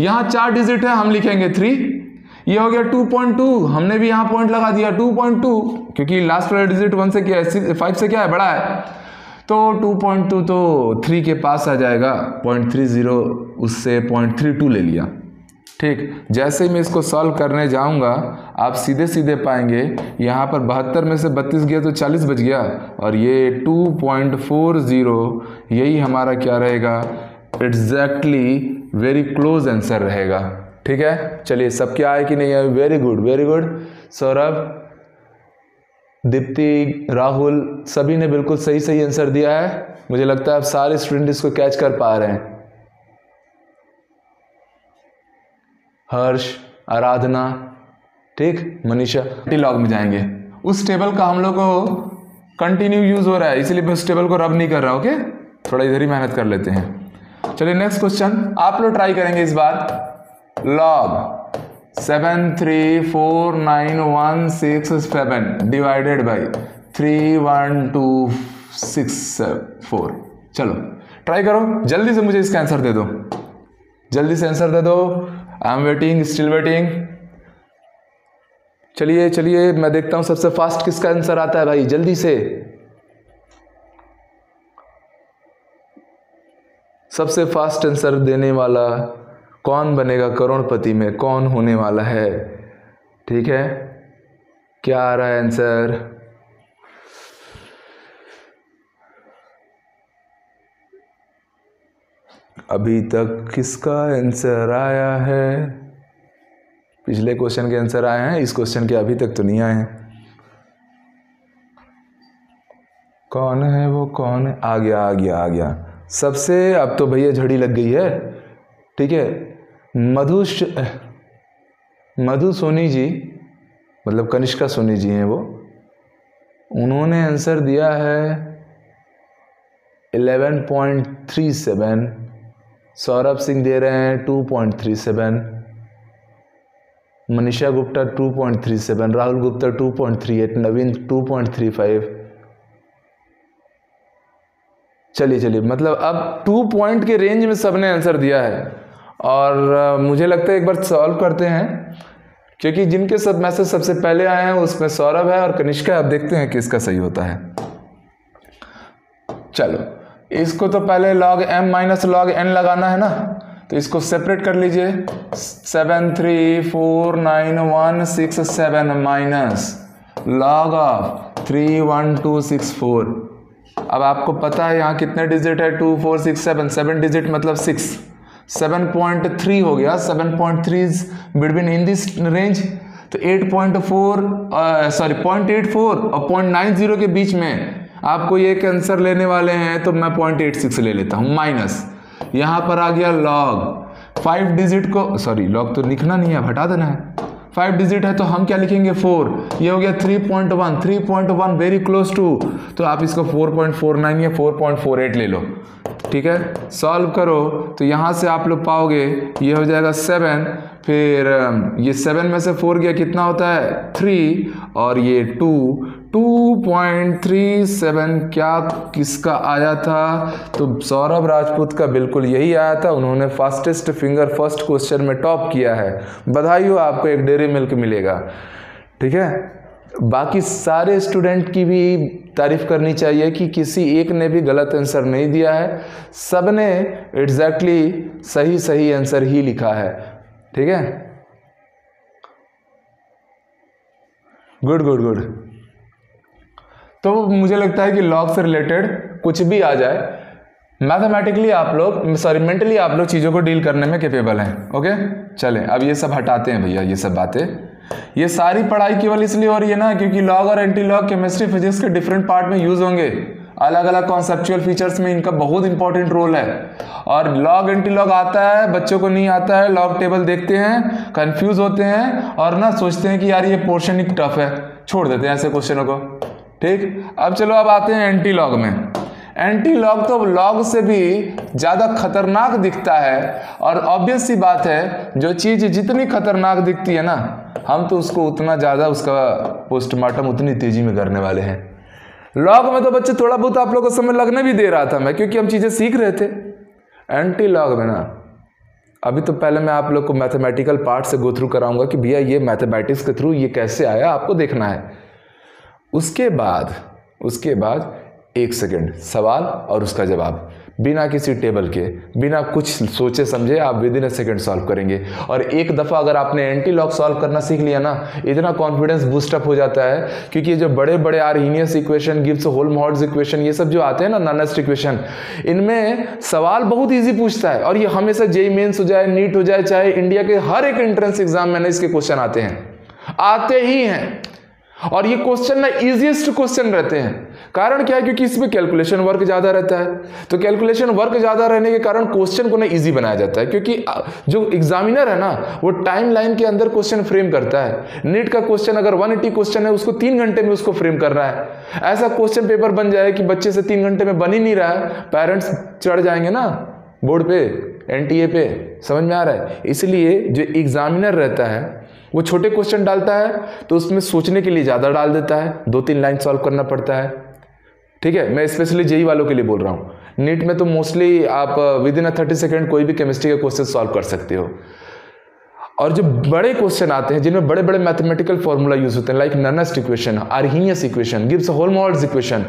यहाँ 4 डिजिट है, हम लिखेंगे 3, ये हो गया 2.2, हमने भी यहाँ पॉइंट लगा दिया 2.2, क्योंकि लास्ट वाला डिजिट 1 से क्या है 5 से क्या है बड़ा है, तो 2.2 तो 3 के पास आ जाएगा, 0.30 उससे 0.32 ले लिया, ठीक, जैसे ही मैं इसको सॉल्व करने जाऊंगा आप सीधे सीधे पाएंगे यहाँ पर 72 में से 32 गया तो 40 बच गया, और ये 2.40 यही हमारा क्या रहेगा, एग्जैक्टली वेरी क्लोज आंसर रहेगा। ठीक है, चलिए सब क्या है कि नहीं है, very good very good. Saurabh, Deepti, Rahul सभी ने बिल्कुल सही सही आंसर दिया है। मुझे लगता है आप सारे स्टूडेंट इसको कैच कर पा रहे हैं। हर्ष, आराधना, ठीक, मनीषा, लॉग में जाएंगे। उस टेबल का हम लोग को कंटिन्यू यूज हो रहा है, इसलिए मैं उस टेबल को रब नहीं कर रहा। ओके, थोड़ा इधर ही मेहनत कर लेते हैं। चलिए नेक्स्ट क्वेश्चन आप लोग ट्राई करेंगे इस बार। Log 7349167 divided by 31264। चलो ट्राई करो, जल्दी से मुझे इसका आंसर दे दो, जल्दी से आंसर दे दो। I am waiting, still waiting. चलिए चलिए मैं देखता हूं सबसे फास्ट किसका आंसर आता है भाई, जल्दी से। सबसे फास्ट आंसर देने वाला कौन बनेगा करोड़पति में, कौन होने वाला है? ठीक है, क्या आ रहा है आंसर? अभी तक किसका आंसर आया है? पिछले क्वेश्चन के आंसर आए हैं, इस क्वेश्चन के अभी तक तो नहीं आए हैं। कौन है वो, कौन है? आ गया आ गया आ गया सबसे। अब तो भैया झड़ी लग गई है। ठीक है, मधु सोनी जी, मतलब कनिष्का सोनी जी हैं वो, उन्होंने आंसर दिया है 11.37। सौरभ सिंह दे रहे हैं 2.37, मनीषा गुप्ता 2.37, राहुल गुप्ता 2.38, नवीन 2.35। चलिए चलिए, मतलब अब 2 पॉइंट के रेंज में सबने आंसर दिया है। और मुझे लगता है एक बार सॉल्व करते हैं, क्योंकि जिनके सब मैसेज सबसे पहले आए हैं उसमें सौरभ है और कनिष्का। अब देखते हैं किसका सही होता है। चलो, इसको तो पहले log m minus log n लगाना है ना, तो इसको सेपरेट कर लीजिए। 7349167 माइनस log ऑफ 31264। अब आपको पता है यहाँ कितने डिजिट है, 2467, 7 डिजिट मतलब 6, 7.3 हो गया। 7.3 बिटवीन इन दिस रेंज, तो 0.84 और 0.90 के बीच में आपको ये आंसर लेने वाले हैं, तो मैं 0.86 ले लेता हूँ। माइनस यहाँ पर आ गया लॉग 5 डिजिट को, सॉरी लॉग तो लिखना नहीं है, हटा देना है। 5 डिजिट है तो हम क्या लिखेंगे 4, ये हो गया 3.1 वेरी क्लोज टू, तो आप इसको 4.49 या 4.48 ले लो। ठीक है, सॉल्व करो तो यहाँ से आप लोग पाओगे ये हो जाएगा 7, फिर ये 7 में से 4 गया कितना होता है 3, और ये 2.37 क्या किसका आया था? तो सौरभ राजपूत का बिल्कुल यही आया था। उन्होंने फास्टेस्ट फिंगर फर्स्ट क्वेश्चन में टॉप किया है। बधाई हो, आपको एक डेयरी मिल्क मिलेगा। ठीक है, बाकी सारे स्टूडेंट की भी तारीफ करनी चाहिए कि किसी एक ने भी गलत आंसर नहीं दिया है, सब ने एग्जैक्टली सही सही आंसर ही लिखा है। ठीक है, गुड गुड गुड। तो मुझे लगता है कि लॉग से रिलेटेड कुछ भी आ जाए, मैथमेटिकली आप लोग, सॉरी मेंटली आप लोग चीज़ों को डील करने में कैपेबल हैं। ओके, चलें अब ये सब हटाते हैं भैया, ये सब बातें। ये सारी पढ़ाई केवल इसलिए हो रही है ना क्योंकि लॉग और एंटी लॉग केमिस्ट्री फिजिक्स के डिफरेंट पार्ट में यूज होंगे। अलग अलग कॉन्सेप्चुअल फीचर्स में इनका बहुत इंपॉर्टेंट रोल है। और लॉग एंटी लॉग आता है, बच्चों को नहीं आता है, लॉग टेबल देखते हैं, कंफ्यूज होते हैं और ना सोचते हैं कि यार ये पोर्शन ही टफ है, छोड़ देते हैं ऐसे क्वेश्चनों को। ठीक, अब चलो अब आते हैं एंटी लॉग में। एंटी लॉग तो लॉग से भी ज़्यादा खतरनाक दिखता है, और ऑब्वियस सी बात है जो चीज़ जितनी खतरनाक दिखती है ना, हम तो उसको उतना ज़्यादा उसका पोस्टमार्टम उतनी तेज़ी में करने वाले हैं। लॉग में तो बच्चे थोड़ा बहुत आप लोगों को समय लगने भी दे रहा था मैं, क्योंकि हम चीज़ें सीख रहे थे। एंटी लॉग में ना अभी तो पहले मैं आप लोग को मैथमेटिकल पार्ट से गो थ्रू कराऊंगा कि भैया ये मैथमेटिक्स के थ्रू ये कैसे आया, आपको देखना है। उसके बाद 1 सेकेंड, सवाल और उसका जवाब। बिना किसी टेबल के, बिना कुछ सोचे समझे आप with in a second solve करेंगे। और एक दफ़ा अगर आपने एंटी लॉग सॉल्व करना सीख लिया ना, इतना कॉन्फिडेंस बूस्टअप हो जाता है, क्योंकि ये जो बड़े बड़े Arrhenius equation, Gibbs Helmholtz equation, ये सब जो आते हैं ना, नॉनेस्ट इक्वेशन, इनमें सवाल बहुत ईजी पूछता है। और ये हमेशा जेईई मेंस हो जाए, नीट हो जाए, चाहे इंडिया के हर एक एंट्रेंस एग्जाम में ना इसके क्वेश्चन आते ही हैं। और ये क्वेश्चन ना इजीएस्ट क्वेश्चन रहते हैं। कारण क्या है? क्योंकि इसमें कैलकुलेशन वर्क ज्यादा रहता है। तो कैलकुलेशन वर्क ज्यादा रहने के कारण क्वेश्चन को ना इजी बनाया जाता है, क्योंकि जो एग्जामिनर है ना, वो टाइम लाइन के अंदर क्वेश्चन फ्रेम करता है। नीट का क्वेश्चन अगर 180 क्वेश्चन है, उसको 3 घंटे में उसको फ्रेम कर रहा है। ऐसा क्वेश्चन पेपर बन जाए कि बच्चे से 3 घंटे में बन ही नहीं रहा है, पेरेंट्स चढ़ जाएंगे ना बोर्ड पे, एनटीए पे। समझ में आ रहा है? इसलिए जो एग्जामिनर रहता है वो छोटे क्वेश्चन डालता है तो उसमें सोचने के लिए ज़्यादा डाल देता है, 2-3 लाइन सॉल्व करना पड़ता है। ठीक है, मैं स्पेशली जेईई वालों के लिए बोल रहा हूँ। नीट में तो मोस्टली आप विद इन 30 सेकेंड कोई भी केमिस्ट्री का क्वेश्चन सॉल्व कर सकते हो। और जो बड़े क्वेश्चन आते हैं जिनमें बड़े बड़े मैथमेटिकल फॉर्मूला यूज होते हैं, like Nernst equation, Arrhenius equation, Gibbs Helmholtz equation,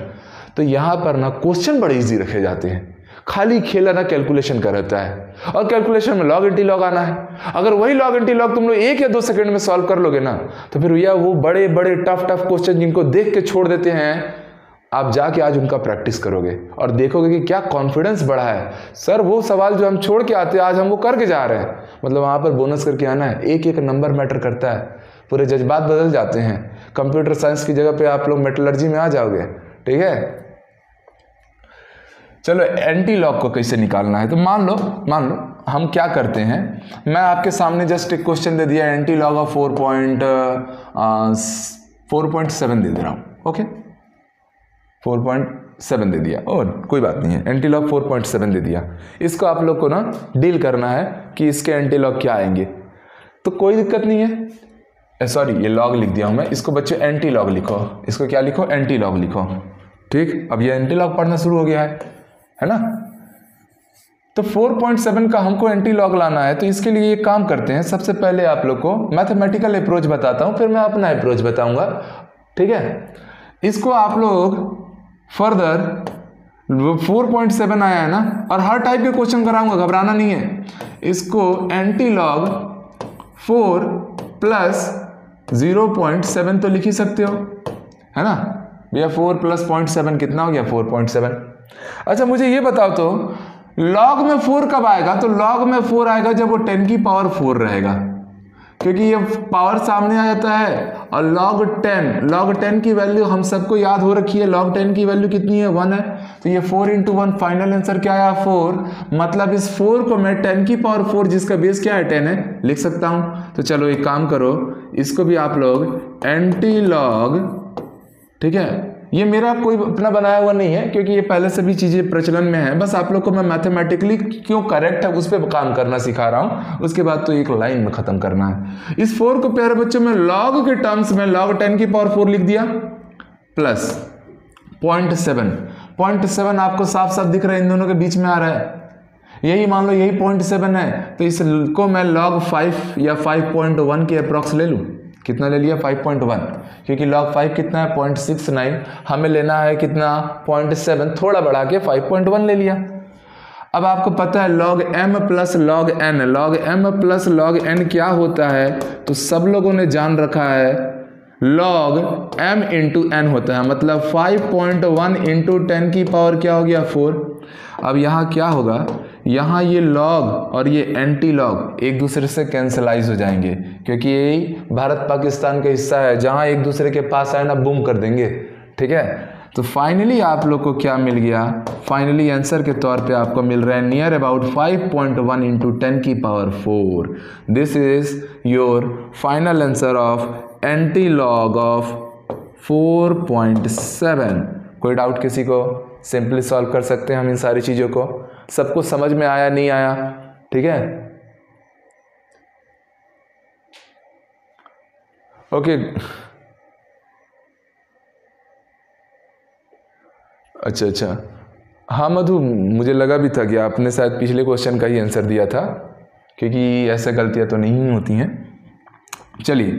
तो यहाँ पर ना क्वेश्चन बड़े ईजी रखे जाते हैं। खाली खेला ना कैलकुलेशन का रहता है, और कैलकुलेशन में लॉग एंटी लॉग आना है। अगर वही लॉग एंटी लॉग तुम लोग 1 या 2 सेकंड में सॉल्व कर लोगे ना, तो फिर भैया वो बड़े बड़े टफ क्वेश्चन जिनको देख के छोड़ देते हैं, आप जाके आज उनका प्रैक्टिस करोगे और देखोगे कि क्या कॉन्फिडेंस बढ़ा है। सर वो सवाल जो हम छोड़ के आते हैं आज हम वो करके जा रहे हैं, मतलब वहां पर बोनस करके आना है। एक एक नंबर मैटर करता है, पूरे जज्बात बदल जाते हैं। कंप्यूटर साइंस की जगह पे आप लोग मेटलर्जी में आ जाओगे। ठीक है, चलो एंटी लॉग को कैसे निकालना है। तो मान लो हम क्या करते हैं, मैं आपके सामने जस्ट एक क्वेश्चन दे दिया, एंटी लॉग ऑफ 4.7 दे रहा हूं। ओके, 4.7 दे दिया, और कोई बात नहीं है, एंटी लॉग 4.7 दे दिया। इसको आप लोग को ना डील करना है कि इसके एंटी लॉग क्या आएंगे। तो कोई दिक्कत नहीं है, सॉरी ये लॉग लिख दिया हूं मैं, इसको बच्चे एंटी लॉग लिखो। इसको क्या लिखो? एंटी लॉग लिखो। ठीक, अब ये एंटी लॉग पढ़ना शुरू हो गया है ना। तो 4.7 का हमको एंटी लॉग लाना है, तो इसके लिए एक काम करते हैं। सबसे पहले आप लोग को मैथमेटिकल अप्रोच बताता हूं, फिर मैं अपना अप्रोच बताऊंगा। ठीक है, इसको आप लोग फर्दर 4.7 आया है ना, और हर टाइप के क्वेश्चन कराऊंगा, घबराना नहीं है। इसको एंटी लॉग 4 प्लस 0.7 तो लिख ही सकते हो, है ना भैया। 4 प्लस 0.7 कितना हो गया? 4.7। अच्छा मुझे ये बताओ तो लॉग में 4 कब आएगा? तो लॉग में 4 आएगा जब वो 10 की पावर 4 रहेगा, क्योंकि ये पावर सामने आ जाता है। और लॉग 10 की वैल्यू हम सबको याद हो रखी है, लॉग 10 की वैल्यू कितनी है? 1 है। तो ये 4 × 1, फाइनल आंसर क्या आया? 4। मतलब इस 4 को मैं 10 की पावर 4, जिसका बेस क्या है? 10 है, लिख सकता हूं। तो चलो एक काम करो, इसको भी आप लोग एंटी लॉग, ठीक है, ये मेरा कोई अपना बनाया हुआ नहीं है, क्योंकि ये पहले से भी चीजें प्रचलन में है। बस आप लोग को मैं मैथमेटिकली क्यों करेक्ट है उस पर काम करना सिखा रहा हूं। उसके बाद तो एक लाइन में खत्म करना है। इस 4 को प्यारे बच्चों में लॉग के टर्म्स में लॉग 10 की पावर 4 लिख दिया, प्लस 0.7 आपको साफ साफ दिख रहा है, इन दोनों के बीच में आ रहा है। यही मान लो यही 0.7 है, तो इसको मैं log 5 या 5.1 के अप्रॉक्स ले लूँ। कितना ले लिया? 5.1, क्योंकि log 5 कितना है? 0.69। हमें लेना है कितना? 0.7, थोड़ा बढ़ा के 5.1 ले लिया। अब आपको पता है log m plus log n, log m plus log n क्या होता है? तो सब लोगों ने जान रखा है log m इंटू n होता है, मतलब 5.1 इंटू 10 की पावर क्या हो गया? 4। अब यहाँ क्या होगा? यहाँ ये लॉग और ये एंटी लॉग एक दूसरे से कैंसलाइज हो जाएंगे, क्योंकि यही भारत पाकिस्तान का हिस्सा है, जहाँ एक दूसरे के पास आए ना बूम कर देंगे। ठीक है, तो फाइनली आप लोग को क्या मिल गया? फाइनली आंसर के तौर पे आपको मिल रहा है नियर अबाउट 5.1 इंटू 10 की power 4। This is your final answer of anti log of 4.7। कोई डाउट किसी को? सिंपली सॉल्व कर सकते हैं हम इन सारी चीज़ों को। सबको समझ में आया नहीं आया? ठीक है, ओके। अच्छा, हाँ मधु, मुझे लगा भी था कि आपने शायद पिछले क्वेश्चन का ही आंसर दिया था, क्योंकि ऐसे गलतियां तो नहीं होती हैं। चलिए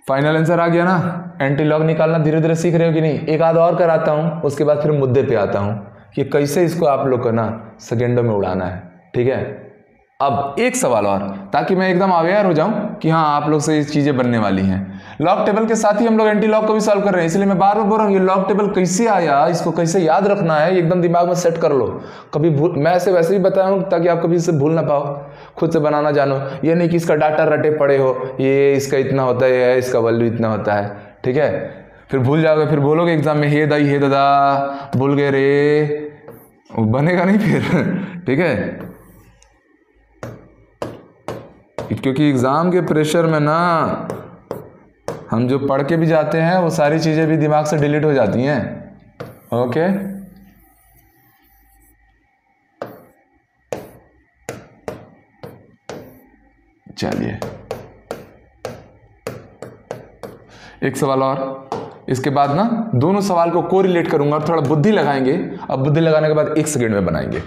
फाइनल आंसर आ गया ना। एंटी लॉग निकालना धीरे धीरे सीख रहे हो कि नहीं? एक आध और कराता हूँ, उसके बाद फिर मुद्दे पे आता हूँ कि कैसे इसको आप लोग को ना सेकेंडों में उड़ाना है। ठीक है, अब एक सवाल और, ताकि मैं एकदम अवेयर हो जाऊं कि हाँ आप लोग से ये चीजें बनने वाली हैं। लॉग टेबल के साथ ही हम लोग एंटी लॉग को भी सॉल्व कर रहे हैं, इसलिए मैं बार बार बोल रहा हूँ ये लॉग टेबल कैसे आया, इसको कैसे याद रखना है, एकदम दिमाग में सेट कर लो। कभी भूल, मैं ऐसे वैसे भी बताया हूँ ताकि आप कभी इससे भूल ना पाओ, खुद से बनाना जानो। ये नहीं कि इसका डाटा रटे पड़े हो, ये इसका इतना होता है, इसका वैल्यू इतना होता है। ठीक है, फिर भूल जाओगे, फिर बोलोगे एग्जाम में हे दाई हे दादा भूल गए रे, बनेगा नहीं फिर। ठीक है, क्योंकि एग्जाम के प्रेशर में ना हम जो पढ़ के भी जाते हैं वो सारी चीजें भी दिमाग से डिलीट हो जाती हैं। ओके, चलिए एक सवाल और, इसके बाद ना दोनों सवाल को कोरिलेट करूंगा और थोड़ा बुद्धि लगाएंगे। अब बुद्धि लगाने के बाद 1 सेकेंड में बनाएंगे।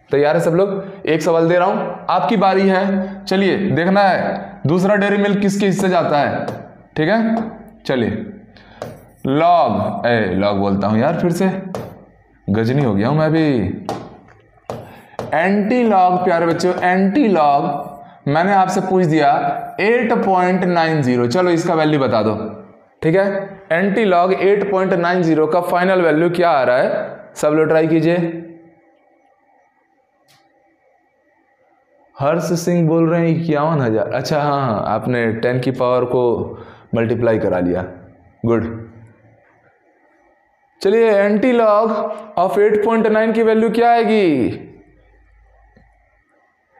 तैयार है सब लोग? एक सवाल दे रहा हूं, आपकी बारी है। चलिए देखना है दूसरा डेयरी मिल्क किसके हिस्से जाता है। ठीक है, चलिए लॉग, लॉग बोलता हूं यार, फिर से गजनी हो गया हूं मैं भी। एंटी लॉग प्यारे बच्चों, एंटी लॉग मैंने आपसे पूछ दिया 8.90, चलो इसका वैल्यू बता दो। ठीक है, एंटी लॉग 8.90 का फाइनल वैल्यू क्या आ रहा है? सब लोग ट्राई कीजिए। हर्ष सिंह बोल रहे हैं 51,000। अच्छा हाँ, आपने 10 की पावर को मल्टीप्लाई करा लिया, गुड। चलिए एंटी लॉग ऑफ 8.9 की वैल्यू क्या आएगी?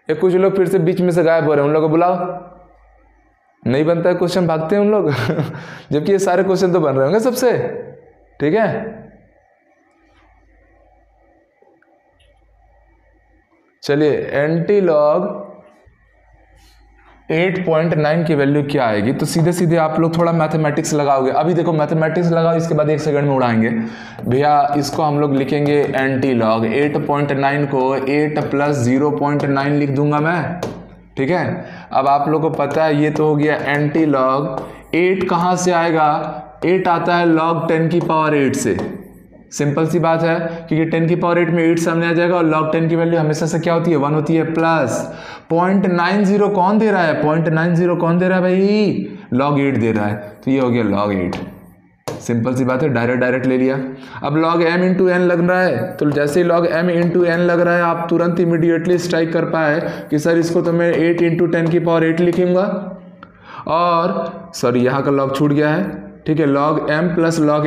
एक कुछ लोग फिर से बीच में से गायब हो रहे हैं, उन लोगों को बुलाओ। नहीं बनता है क्वेश्चन, भागते हैं उन लोग। जबकि ये सारे क्वेश्चन तो बन रहे होंगे सबसे। ठीक है, चलिए एंटी लॉग 8.9 की वैल्यू क्या आएगी? तो सीधे सीधे आप लोग थोड़ा मैथमेटिक्स लगाओगे। अभी देखो मैथमेटिक्स लगाओ, इसके बाद 1 सेकंड में उड़ाएंगे भैया। इसको हम लोग लिखेंगे एंटी लॉग 8.9 को 8 + 0.9 लिख दूंगा मैं। ठीक है, अब आप लोग को पता है ये तो हो गया एंटी लॉग। 8 कहाँ से आएगा? 8 आता है log 10 की पावर 8 से। सिंपल सी बात है, क्योंकि 10 की पावर 8 में 8 सामने आ जाएगा और log 10 की वैल्यू हमेशा से क्या होती है? 1 होती है। प्लस 0.90 कौन दे रहा है? 0.90 कौन दे रहा है भाई? log 8 दे रहा है, तो ये हो गया log 8। सिंपल सी बात है, डायरेक्ट ले लिया। अब log m इंटू n लग रहा है, तो जैसे ही log m इंटू n लग रहा है आप तुरंत इमीडिएटली स्ट्राइक कर पाए कि सर इसको तो मैं 8 इंटू 10 की पावर 8 लिखूंगा। और सॉरी यहाँ का log छूट गया है। ठीक है, log m plus log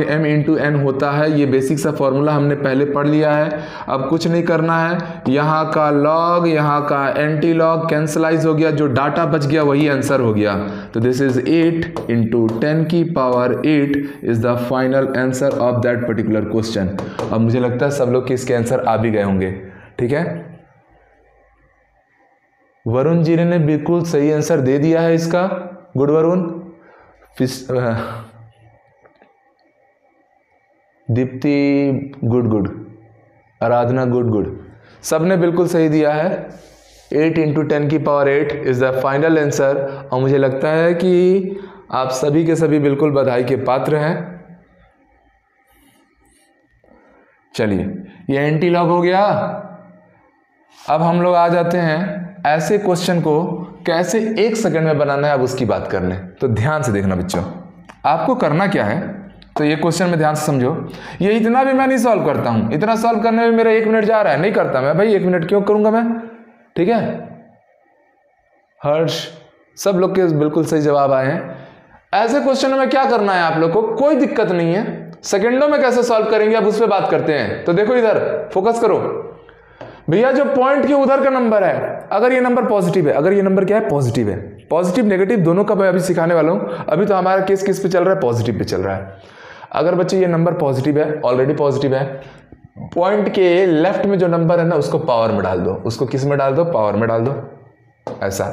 m into n होता है। ये बेसिक सा फॉर्मूला हमने पहले पढ़ लिया है, अब कुछ नहीं करना है। यहाँ का log, यहाँ का एंटी लॉग कैंसलाइज हो गया, जो डाटा बच गया वही आंसर हो गया। तो दिस इज 8 इंटू 10 की power 8 is the final answer of that particular question. अब मुझे लगता है सब लोग के इसके आंसर आ भी गए होंगे। ठीक है, वरुण जी ने बिल्कुल सही आंसर दे दिया है इसका, गुड वरुण। दीप्ति गुड, आराधना गुड, सबने बिल्कुल सही दिया है। 8 इंटू 10 की power 8 is the final answer. और मुझे लगता है कि आप सभी के सभी बिल्कुल बधाई के पात्र हैं। चलिए ये एंटी लॉग हो गया। अब हम लोग आ जाते हैं ऐसे क्वेश्चन को कैसे 1 सेकंड में बनाना है, अब उसकी बात कर लें। तो ध्यान से देखना बच्चों, आपको करना क्या है, तो ये क्वेश्चन में ध्यान से समझो। ये इतना भी मैं नहीं सॉल्व करता हूं, इतना सॉल्व करने में मेरा 1 मिनट जा रहा है, नहीं करता मैं भाई। 1 मिनट क्यों करूंगा मैं? ठीक है, हर्ष, सब लोग के बिल्कुल सही जवाब आए हैं। ऐसे क्वेश्चन में क्या करना है आप लोग को, कोई दिक्कत नहीं है। सेकंडों में कैसे सॉल्व करेंगे अब उस पर बात करते हैं। तो देखो इधर फोकस करो भैया, जो पॉइंट के उधर का नंबर है, अगर ये नंबर पॉजिटिव है, अगर ये नंबर क्या है? पॉजिटिव है। पॉजिटिव नेगेटिव दोनों का मैं अभी सिखाने वाला हूं। अभी तो हमारा केस किस पे चल रहा है? पॉजिटिव पे चल रहा है। अगर बच्चे ये नंबर पॉजिटिव है, ऑलरेडी पॉजिटिव है, पॉइंट के लेफ्ट में जो नंबर है ना उसको पावर में डाल दो। उसको किस में डाल दो? पावर में डाल दो, ऐसा।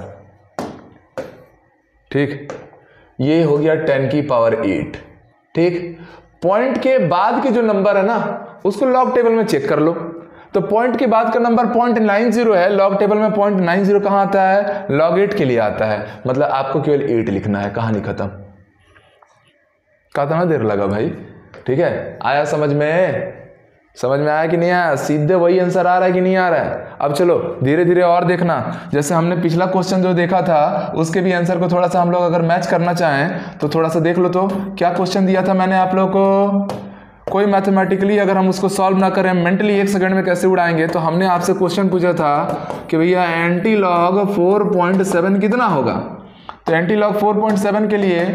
ठीक, ये हो गया 10 की पावर 8। ठीक, पॉइंट के बाद के जो नंबर है ना उसको लॉग टेबल में चेक कर लो। तो पॉइंट के बाद का नंबर 0.90 है, लॉग टेबल में 0.90 कहां आता है, लॉग 8 के लिए आता है, मतलब आपको केवल 8 लिखना है, कहानी खत्म। कितना देर लगा भाई, ठीक है, आया समझ में, समझ में आया कि नहीं आया, सीधे वही आंसर आ रहा है कि नहीं आ रहा है। अब चलो धीरे धीरे और देखना, जैसे हमने पिछला क्वेश्चन जो देखा था उसके भी आंसर को थोड़ा सा हम लोग अगर मैच करना चाहें तो थोड़ा सा देख लो। तो क्या क्वेश्चन दिया था मैंने आप लोग को, कोई मैथमेटिकली अगर हम उसको सॉल्व ना करें, मेंटली 1 सेकंड में कैसे उड़ाएंगे, तो हमने आपसे क्वेश्चन पूछा था कि भैया एंटी लॉग 4.7 कितना होगा। तो एंटी लॉग 4.7 के लिए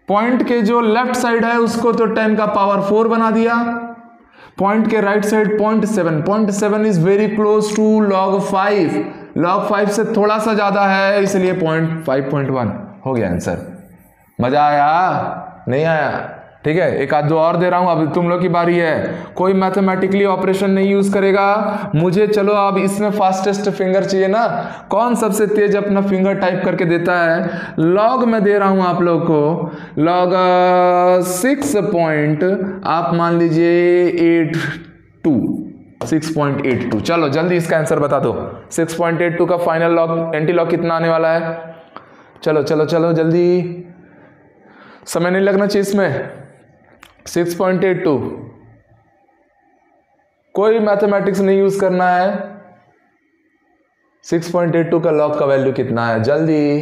पॉइंट के जो लेफ्ट साइड है उसको तो 10 का पावर 4 बना दिया, पॉइंट के right side 0.7 is very close to log 5, log 5 से थोड़ा सा ज्यादा है, इसलिए 5.1 हो गया आंसर। मजा आया नहीं आया, ठीक है। एक आध दो और दे रहा हूं, अब तुम लोग की बारी है। कोई मैथमेटिकली ऑपरेशन नहीं यूज करेगा, मुझे चलो अब इसमें फास्टेस्ट फिंगर चाहिए ना, कौन सबसे तेज अपना फिंगर टाइप करके देता है। लॉग में दे रहा हूं आप लोग को, लॉग 6 पॉइंट आप मान लीजिए 6.82। चलो जल्दी इसका आंसर बता दो, 6.82 का फाइनल लॉग एंटी लॉग कितना आने वाला है। चलो चलो चलो जल्दी, समय नहीं लगना चाहिए इसमें। 6.82, कोई मैथमेटिक्स नहीं यूज करना है। 6.82 का लॉग का वैल्यू कितना है, जल्दी,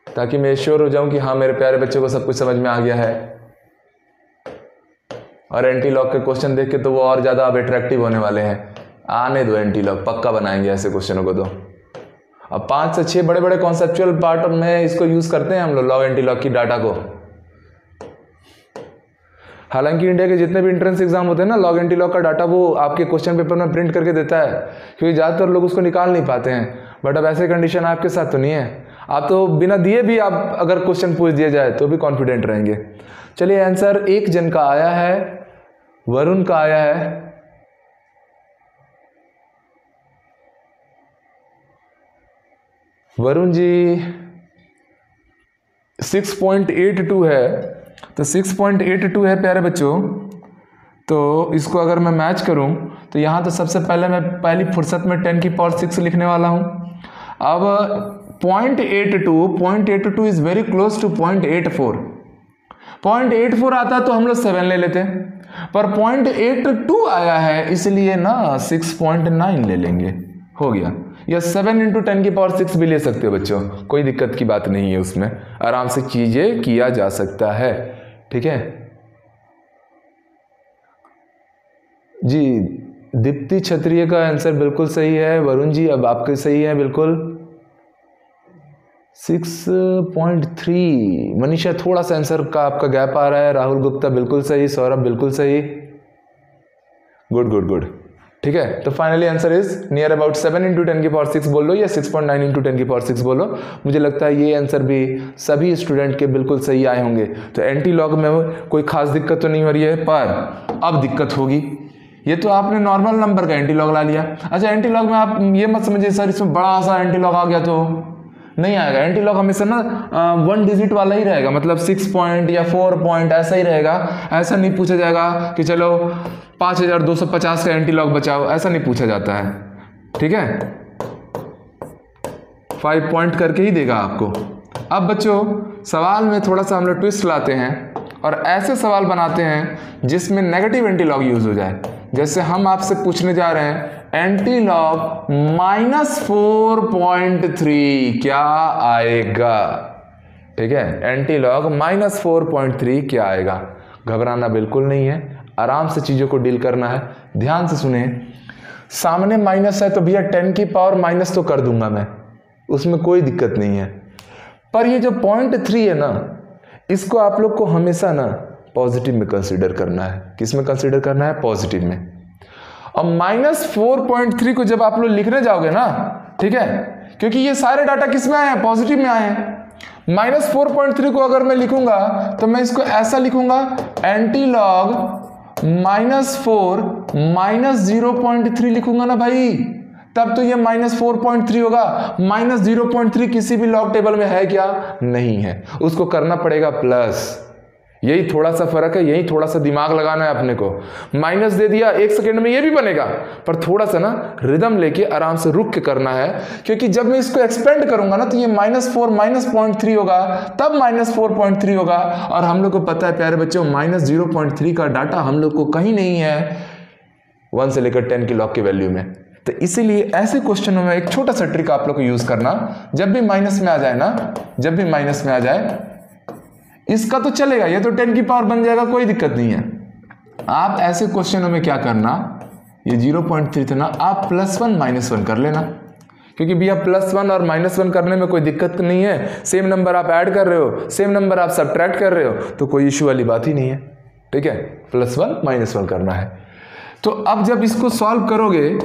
ताकि मैं श्योर हो जाऊं कि हाँ मेरे प्यारे बच्चों को सब कुछ समझ में आ गया है। और एंटी लॉग के क्वेश्चन देख के तो वो और ज्यादा अब अट्रैक्टिव होने वाले हैं। आने दो, एंटी लॉग पक्का बनाएंगे ऐसे क्वेश्चनों को। तो अब 5 से 6 बड़े बड़े कॉन्सेप्चुअल पार्ट में इसको यूज करते हैं हम लोग, लॉग एंटी लॉग की डाटा को। हालांकि इंडिया के जितने भी एंट्रेंस एग्जाम होते हैं ना, लॉग एंटी लॉग का डाटा वो आपके क्वेश्चन पेपर में प्रिंट करके देता है, क्योंकि ज़्यादातर लोग उसको निकाल नहीं पाते हैं। बट अब ऐसे कंडीशन आपके साथ तो नहीं है, आप तो बिना दिए भी आप अगर क्वेश्चन पूछ दिया जाए तो भी कॉन्फिडेंट रहेंगे। चलिए आंसर एक जन का आया है, वरुण का आया है। वरुण जी 6.82 है, तो 6.82 है प्यारे बच्चों। तो इसको अगर मैं मैच करूं तो यहाँ तो सबसे पहले मैं पहली फुर्सत में 10 की पावर 6 लिखने वाला हूं। अब 0.82 इज वेरी क्लोज टू 0.84। 0.84 आता तो हम लोग 7 ले लेते, पर 0.82 आया है इसलिए ना 6.9 ले लेंगे, हो गया। या 7 × 10 की पावर 6 भी ले सकते हो बच्चों, कोई दिक्कत की बात नहीं है, उसमें आराम से चीजें किया जा सकता है, ठीक है जी। दीप्ति क्षत्रिय का आंसर बिल्कुल सही है। वरुण जी अब आपके सही है बिल्कुल, 6.3। मनीषा थोड़ा सा आंसर का आपका गैप आ रहा है। राहुल गुप्ता बिल्कुल सही, सौरभ बिल्कुल सही, गुड गुड गुड, ठीक है। तो finally answer is near about 7 × 10 की पावर 6 बोल लो या 6.9 × 10 की पावर 6 बोलो। मुझे लगता है ये आंसर भी सभी स्टूडेंट के बिल्कुल सही आए होंगे। तो एंटी लॉग में कोई खास दिक्कत तो नहीं हो रही है, पर अब दिक्कत होगी। ये तो आपने नॉर्मल नंबर का एंटी लॉग ला लिया। अच्छा एंटी लॉग में आप ये मत समझिए सर इसमें बड़ा सा एंटी लॉग आ गया तो नहीं आएगा। एंटी लॉग हमेशा ना 1 डिजिट वाला ही रहेगा, मतलब 6 पॉइंट या 4 पॉइंट ऐसा ही रहेगा। ऐसा नहीं पूछा जाएगा कि चलो 5250 का एंटी लॉग बचाओ, ऐसा नहीं पूछा जाता है, ठीक है। 5 पॉइंट करके ही देगा आपको। अब बच्चों सवाल में थोड़ा सा हम लोग ट्विस्ट लाते हैं और ऐसे सवाल बनाते हैं जिसमें नेगेटिव एंटी लॉग यूज हो जाए। जैसे हम आपसे पूछने जा रहे हैं एंटी लॉग -4.3 क्या आएगा, ठीक है। एंटी लॉग -4.3 क्या आएगा। घबराना बिल्कुल नहीं है, आराम से चीजों को डील करना है। ध्यान से सुने, सामने माइनस है तो भैया 10 की पावर माइनस तो कर दूंगा मैं, उसमें कोई दिक्कत नहीं है। पर ये जो 0.3 है ना, इसको आप लोग को हमेशा ना पॉजिटिव में कंसीडर करना है। किस में कंसीडर करना है, पॉजिटिव में। और -4.3 को जब आप लोग लिखने जाओगे ना, ठीक है, क्योंकि ये सारे डाटा किस में आए हैं, पॉजिटिव में आए हैं। -4.3 को अगर मैं लिखूंगा तो मैं इसको ऐसा लिखूंगा, एंटी लॉग -4 -0.3 लिखूंगा ना भाई, तब तो ये -4.3 होगा। -0.3 किसी भी लॉग टेबल में है क्या, नहीं है, उसको करना पड़ेगा प्लस। यही थोड़ा सा फर्क है, यही थोड़ा सा दिमाग लगाना है अपने को। माइनस दे दिया, 1 सेकेंड में ये भी बनेगा, पर थोड़ा सा ना रिदम लेके आराम से रुक के करना है, क्योंकि जब मैं इसको एक्सपेंड करूंगा ना तो ये -4 -0.3 होगा, तब -4.3 होगा। और हम लोग को पता है प्यारे बच्चों, -0.3 का डाटा हम लोग को कहीं नहीं है 1 से लेकर 10 की लॉग की वैल्यू में। तो इसीलिए ऐसे क्वेश्चनों में एक छोटा सा ट्रिक आप लोग को यूज करना, जब भी माइनस में आ जाए ना, जब भी माइनस में आ जाए, इसका तो चलेगा, ये तो 10 की पावर बन जाएगा, कोई दिक्कत नहीं है। आप ऐसे क्वेश्चनों में क्या करना, ये 0.3 था ना, आप +1 -1 कर लेना, क्योंकि भैया +1 और -1 करने में कोई दिक्कत नहीं है। सेम नंबर आप ऐड कर रहे हो, सेम नंबर आप सब्ट्रैक्ट कर रहे हो, तो कोई इश्यू वाली बात ही नहीं है। ठीक है, +1 -1 करना है। तो अब जब इसको सॉल्व करोगे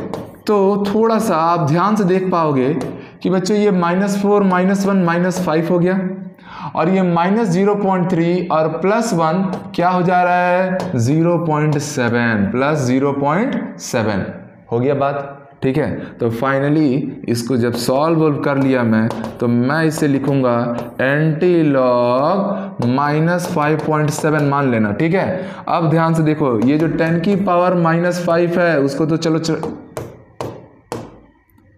तो थोड़ा सा आप ध्यान से देख पाओगे कि बच्चों ये -4 -1 -5 हो गया, और ये -0.3 और +1 क्या हो जा रहा है, 0.7 + 0.7 हो गया बात। ठीक है, तो फाइनली इसको जब सॉल्व कर लिया मैं, तो मैं इसे लिखूंगा एंटी लॉग -5.7 मान लेना। ठीक है, अब ध्यान से देखो, ये जो 10 की पावर -5 है उसको तो चलो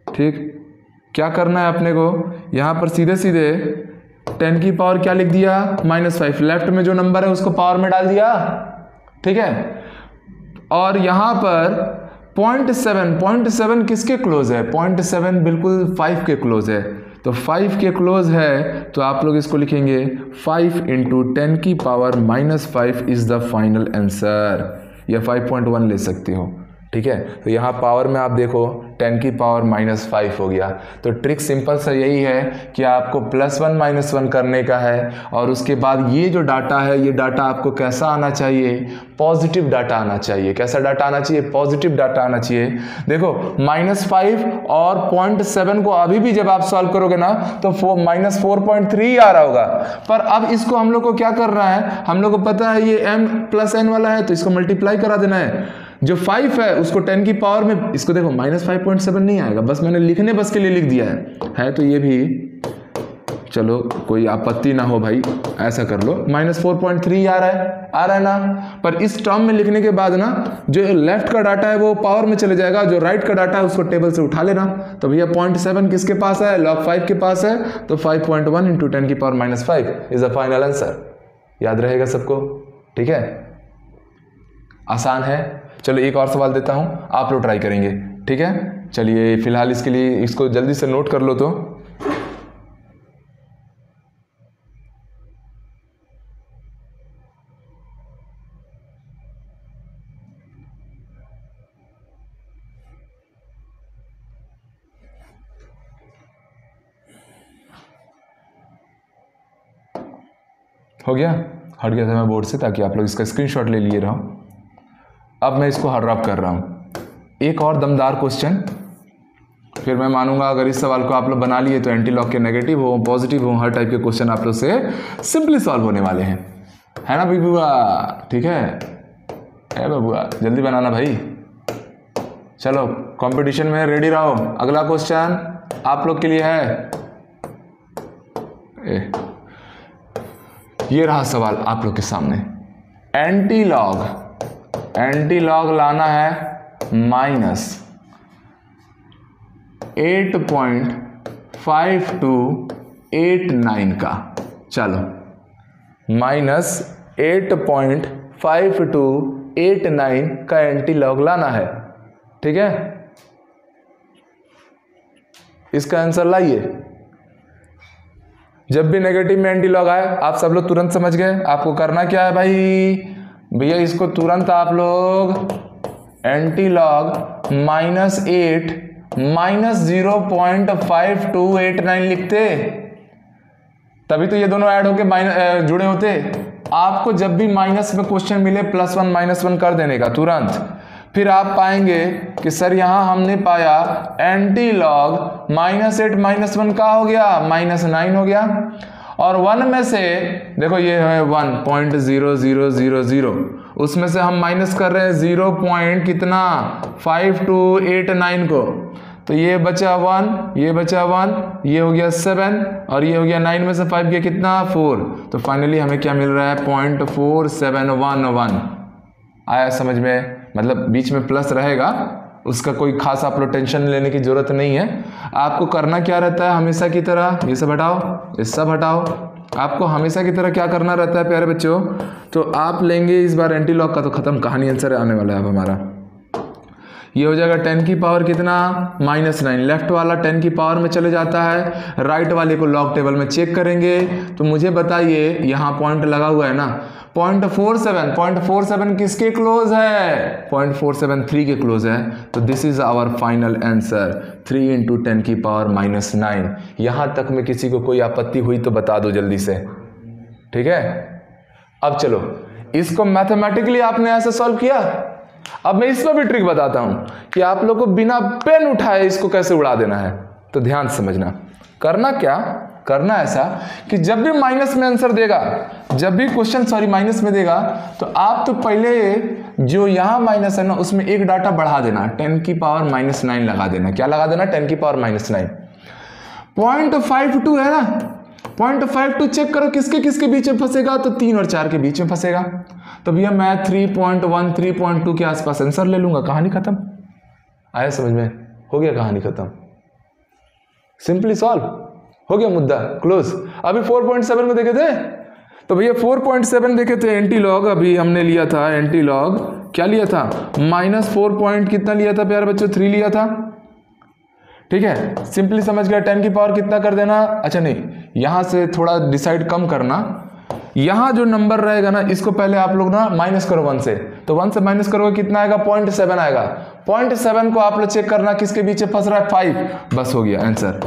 ठीक, क्या करना है अपने को, यहां पर सीधे सीधे 10 की पावर क्या लिख दिया, -5, लेफ्ट में जो नंबर है उसको पावर में डाल दिया। ठीक है, और यहां पर 0.7 किसके क्लोज है, 0.7 बिल्कुल 5 के क्लोज है, तो 5 के क्लोज है, तो आप लोग इसको लिखेंगे 5 × 10 की power -5 is the final answer, या 5.1 ले सकते हो। ठीक है, तो यहाँ पावर में आप देखो 10 की पावर -5 हो गया। तो ट्रिक सिंपल सा यही है कि आपको +1 -1 करने का है, और उसके बाद ये जो डाटा है, ये डाटा आपको कैसा आना चाहिए, पॉजिटिव डाटा आना चाहिए। कैसा डाटा आना चाहिए, पॉजिटिव डाटा आना चाहिए। देखो -5 और 0.7 को अभी भी जब आप सॉल्व करोगे ना तो -4.3 आ रहा होगा, पर अब इसको हम लोग को क्या करना है, हम लोग को पता है ये m + n वाला है, तो इसको मल्टीप्लाई करा देना है। जो 5 है उसको 10 की पावर में, इसको देखो -5.7 नहीं आएगा, बस मैंने लिखने बस के लिए लिख दिया है तो ये भी चलो कोई आपत्ति ना हो भाई, ऐसा कर लो। -4.3 आ रहा है ना, पर इस टर्म में लिखने के बाद ना जो लेफ्ट का डाटा है वो पावर में चले जाएगा, जो राइट का डाटा है उसको टेबल से उठा लेना। तो भैया 0.7 किसके पास है, log 5 के पास है, तो 5.1 × 10 की power -5 is the final answer. याद रहेगा सबको? ठीक है, आसान है। चलो एक और सवाल देता हूं, आप लोग ट्राई करेंगे। ठीक है, चलिए फिलहाल इसके लिए इसको जल्दी से नोट कर लो। तो हो गया, हट गया था मैं बोर्ड से, ताकि आप लोग इसका स्क्रीनशॉट ले लिए रहो। अब मैं इसको रब कर रहा हूं, एक और दमदार क्वेश्चन, फिर मैं मानूंगा अगर इस सवाल को आप लोग बना लिए तो एंटी लॉग के नेगेटिव हो, पॉजिटिव हो, हर टाइप के क्वेश्चन आप लोग से सिंपली सॉल्व होने वाले हैं, है ना बबुआ? ठीक है बबुआ, जल्दी बनाना भाई। चलो कंपटीशन में रेडी रहो। अगला क्वेश्चन आप लोग के लिए है, ये रहा सवाल आप लोग के सामने। एंटी लॉग लाना है -8.5289 का। चलो -8.5289 का एंटी लॉग लाना है। ठीक है, इसका आंसर लाइए। जब भी नेगेटिव में एंटी लॉग आए, आप सब लोग तुरंत समझ गए आपको करना क्या है भाई? भैया इसको तुरंत आप लोग एंटी लॉग -8 -0.5289 लिखते, तभी तो ये दोनों ऐड होके जुड़े होते। आपको जब भी माइनस में क्वेश्चन मिले +1 -1 कर देने का तुरंत, फिर आप पाएंगे कि सर यहां हमने पाया एंटी लॉग -8 -1 का हो गया, -9 हो गया। और 1 में से देखो ये है 1.0000, उसमें से हम माइनस कर रहे हैं 0. कितना 5289 को, तो ये बचा 1, ये बचा 1, ये हो गया 7 और ये हो गया 9 में से 5 गया कितना 4। तो फाइनली हमें क्या मिल रहा है 0.4711। आया समझ में? मतलब बीच में प्लस रहेगा, उसका कोई खास आप लोग टेंशन लेने की जरूरत नहीं है। आपको करना क्या रहता है हमेशा की तरह, ये सब हटाओ, ये सब हटाओ, आपको हमेशा की तरह क्या करना रहता है प्यारे बच्चों, तो आप लेंगे इस बार एंटी लॉग का, तो खत्म कहानी, आंसर आने वाला है अब हमारा। ये हो जाएगा 10 की पावर कितना -9। लेफ्ट वाला 10 की पावर में चले जाता है, राइट वाले को लॉग टेबल में चेक करेंगे। तो मुझे बताइए यहाँ पॉइंट लगा हुआ है ना 0.47 किसके क्लोज है 0.473 के क्लोज है। तो this is our final answer 3 × 10 की पावर -9। यहाँ तक में किसी को कोई आपत्ति हुई तो बता दो जल्दी से, ठीक है। अब चलो इसको मैथमेटिकली आपने ऐसे सॉल्व किया। अब मैं इसमें भी ट्रिक बताता हूं कि आप लोग को बिना पेन उठाए इसको कैसे उड़ा देना है। तो ध्यान समझना, करना क्या, करना ऐसा कि जब भी माइनस में आंसर देगा, जब भी क्वेश्चन माइनस में देगा, तो आप तो पहले जो यहां माइनस है ना उसमें एक डाटा बढ़ा देना, 10 की पावर -9 लगा देना। क्या लगा देना 10 की पावर -9। 0.52 है ना, 0.52 चेक करो किसके किसके बीच में फंसेगा, तो 3 और 4 के बीच में फंसेगा। तो भैया मैं 3.1 3.2 के आसपास आंसर ले लूंगा, कहानी खत्म। आया समझ में? हो गया कहानी खत्म, सिंपली सॉल्व हो गया, मुद्दा क्लोज। अभी 4.7 में देखे थे, तो भैया 4.7 देखे थे एंटी लॉग, अभी हमने लिया था एंटी लॉग, क्या लिया था -4 कितना लिया था प्यारे बच्चों 3 लिया था, ठीक है। सिंपली समझ गया 10 की पावर कितना कर देना। अच्छा नहीं, यहां से थोड़ा डिसाइड कम करना, यहां जो नंबर रहेगा ना इसको पहले आप लोग ना माइनस करो 1 से, तो 1 से माइनस करोगे कितना आएगा 0.7 आएगा। 0.7 को आप लोग चेक करना किसके बीच फंस रहा है 5, बस हो गया आंसर,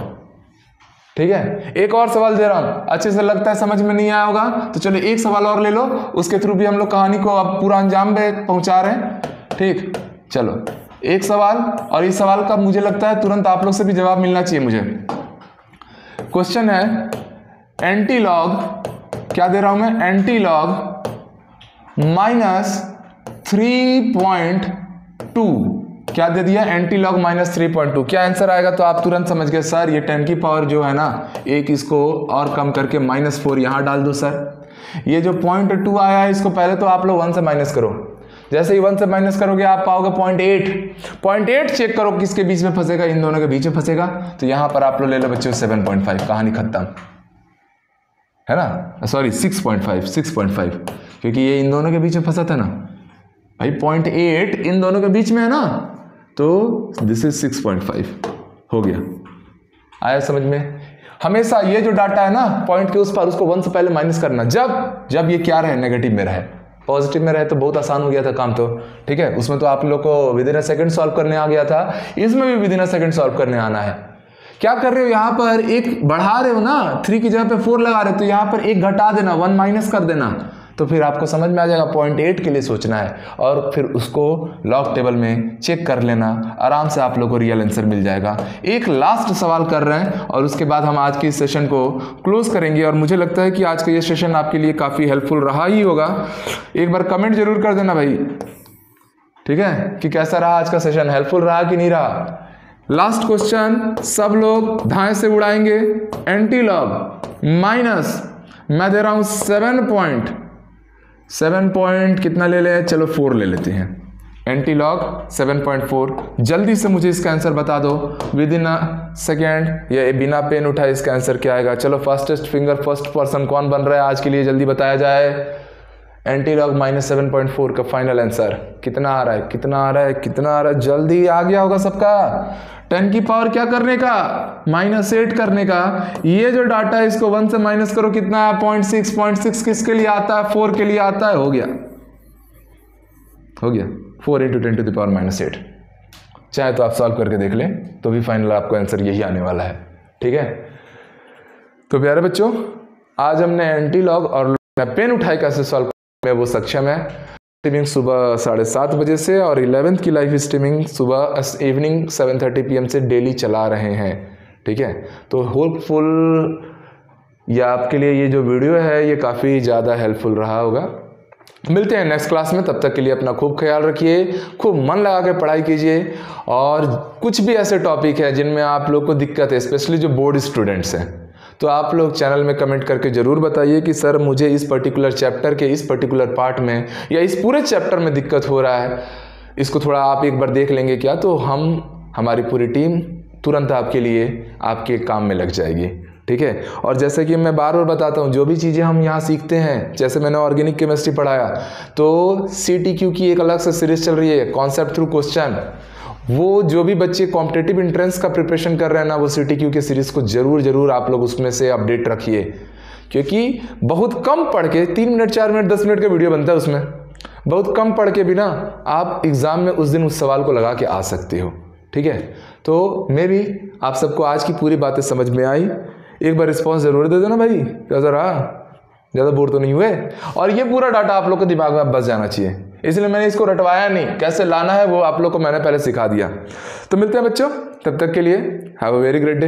ठीक है। एक और सवाल दे रहा हूं, अच्छे से लगता है समझ में नहीं आया होगा, तो चलो एक सवाल और ले लो, उसके थ्रू भी हम लोग कहानी को अब पूरा अंजाम में पहुंचा रहे हैं, ठीक। चलो एक सवाल, और इस सवाल का मुझे लगता है तुरंत आप लोग से भी जवाब मिलना चाहिए मुझे। क्वेश्चन है एंटी लॉग, क्या दे रहा हूं मैं, एंटी लॉग -3.2, क्या दे दिया एंटी लॉग -3.2। क्या आंसर आएगा, तो आप तुरंत समझ गए सर ये 10 की पावर जो है ना, एक इसको और कम करके -4 यहां डाल दो सर। ये जो 0.2 आया है इसको पहले तो आप लोग 1 से माइनस करो, जैसे ही 1 से माइनस करोगे आप पाओगे 0.8 चेक करो किसके बीच में फंसेगा, इन दोनों के बीच में फंसेगा। तो यहां पर आप लोग ले लो बच्चों 7.5, कहानी खत्म है ना, सॉरी 6.5, क्योंकि ये इन दोनों के बीच में फंसा था ना भाई, 0.8 इन दोनों के बीच में है ना, तो दिस इज 6.5 हो गया। आया समझ में? हमेशा ये जो डाटा है ना पॉइंट के उस पर, उसको 1 से पहले माइनस करना, जब ये क्या रहे नेगेटिव में रहे। पॉजिटिव में रहे तो बहुत आसान हो गया था काम, तो ठीक है, उसमें तो आप लोग को विदिन अ सेकंड सॉल्व करने आ गया था, इसमें भी विदिन अ सेकंड सॉल्व करने आना है। क्या कर रहे हो, यहां पर एक बढ़ा रहे हो ना, 3 की जगह पे 4 लगा रहे हो, तो यहां पर एक घटा देना, 1 माइनस कर देना, तो फिर आपको समझ में आ जाएगा 0.8 के लिए सोचना है, और फिर उसको लॉग टेबल में चेक कर लेना, आराम से आप लोग को रियल आंसर मिल जाएगा। एक लास्ट सवाल कर रहे हैं और उसके बाद हम आज के इस सेशन को क्लोज करेंगे, और मुझे लगता है कि आज का ये सेशन आपके लिए काफ़ी हेल्पफुल रहा ही होगा। एक बार कमेंट जरूर कर देना भाई, ठीक है, कि कैसा रहा आज का सेशन, हेल्पफुल रहा कि नहीं रहा। लास्ट क्वेश्चन सब लोग धाए से उड़ाएंगे, एंटी लॉग माइनस मैं दे रहा हूं 7 कितना ले लें, चलो 4 ले लेते हैं, एंटी लॉग 7.4। जल्दी से मुझे इसका आंसर बता दो विदिन अ सेकेंड, या बिना पेन उठाए इसका आंसर क्या आएगा। चलो फास्टेस्ट फिंगर फर्स्ट पर्सन कौन बन रहा है आज के लिए, जल्दी बताया जाए। एंटी लॉग -7.4 का फाइनल आंसर कितना आ रहा है, कितना आ रहा है, कितना आ रहा है, जल्दी आ गया होगा सबका। 10 की पावर क्या करने का, -8 करने का। ये जो डाटा है इसको 1 से माइनस करो, कितना है 0.6 किसके लिए आता है, 4 के लिए आता है, हो गया 4 × 10⁻⁸। चाहे तो आप सॉल्व करके देख लें, तो भी फाइनल आपको आंसर यही आने वाला है, ठीक है। तो प्यारे बच्चों, आज हमने एंटी लॉग और पेन उठाए कैसे सॉल्व में वो सक्षम है। स्ट्रीमिंग सुबह 7:30 बजे से, और 11th की लाइव स्ट्रीमिंग सुबह इवनिंग 7:30 PM से डेली चला रहे हैं, ठीक है। तो होपफुल या आपके लिए ये जो वीडियो है ये काफ़ी ज़्यादा हेल्पफुल रहा होगा। मिलते हैं नेक्स्ट क्लास में, तब तक के लिए अपना खूब ख्याल रखिए, खूब मन लगा के पढ़ाई कीजिए। और कुछ भी ऐसे टॉपिक है जिनमें आप लोग को दिक्कत है, स्पेशली जो बोर्ड स्टूडेंट्स हैं, तो आप लोग चैनल में कमेंट करके ज़रूर बताइए कि सर मुझे इस पर्टिकुलर चैप्टर के इस पर्टिकुलर पार्ट में या इस पूरे चैप्टर में दिक्कत हो रहा है, इसको थोड़ा आप एक बार देख लेंगे क्या, तो हमारी पूरी टीम तुरंत आपके लिए आपके काम में लग जाएगी, ठीक है। और जैसे कि मैं बार बार बताता हूँ, जो भी चीज़ें हम यहाँ सीखते हैं, जैसे मैंने ऑर्गेनिक केमिस्ट्री पढ़ाया, तो CTQ की एक अलग से सीरीज चल रही है, कॉन्सेप्ट थ्रू क्वेश्चन। वो जो भी बच्चे कॉम्पिटिटिव एंट्रेंस का प्रिपरेशन कर रहे हैं ना, वो CTQ के सीरीज़ को ज़रूर आप लोग उसमें से अपडेट रखिए, क्योंकि बहुत कम पढ़ के 3 मिनट 4 मिनट 10 मिनट का वीडियो बनता है, उसमें बहुत कम पढ़ के भी ना आप एग्ज़ाम में उस दिन उस सवाल को लगा के आ सकते हो, ठीक है। तो मैं भी आप सबको आज की पूरी बातें समझ में आई, एक बार रिस्पॉन्स ज़रूर दे देना भाई, कैसा रहा, ज़्यादा बोर तो नहीं हुए। और ये पूरा डाटा आप लोग के दिमाग में बस जाना चाहिए, इसलिए मैंने इसको रटवाया नहीं, कैसे लाना है वो आप लोग को मैंने पहले सिखा दिया। तो मिलते हैं बच्चों, तब तक के लिए have a very great day.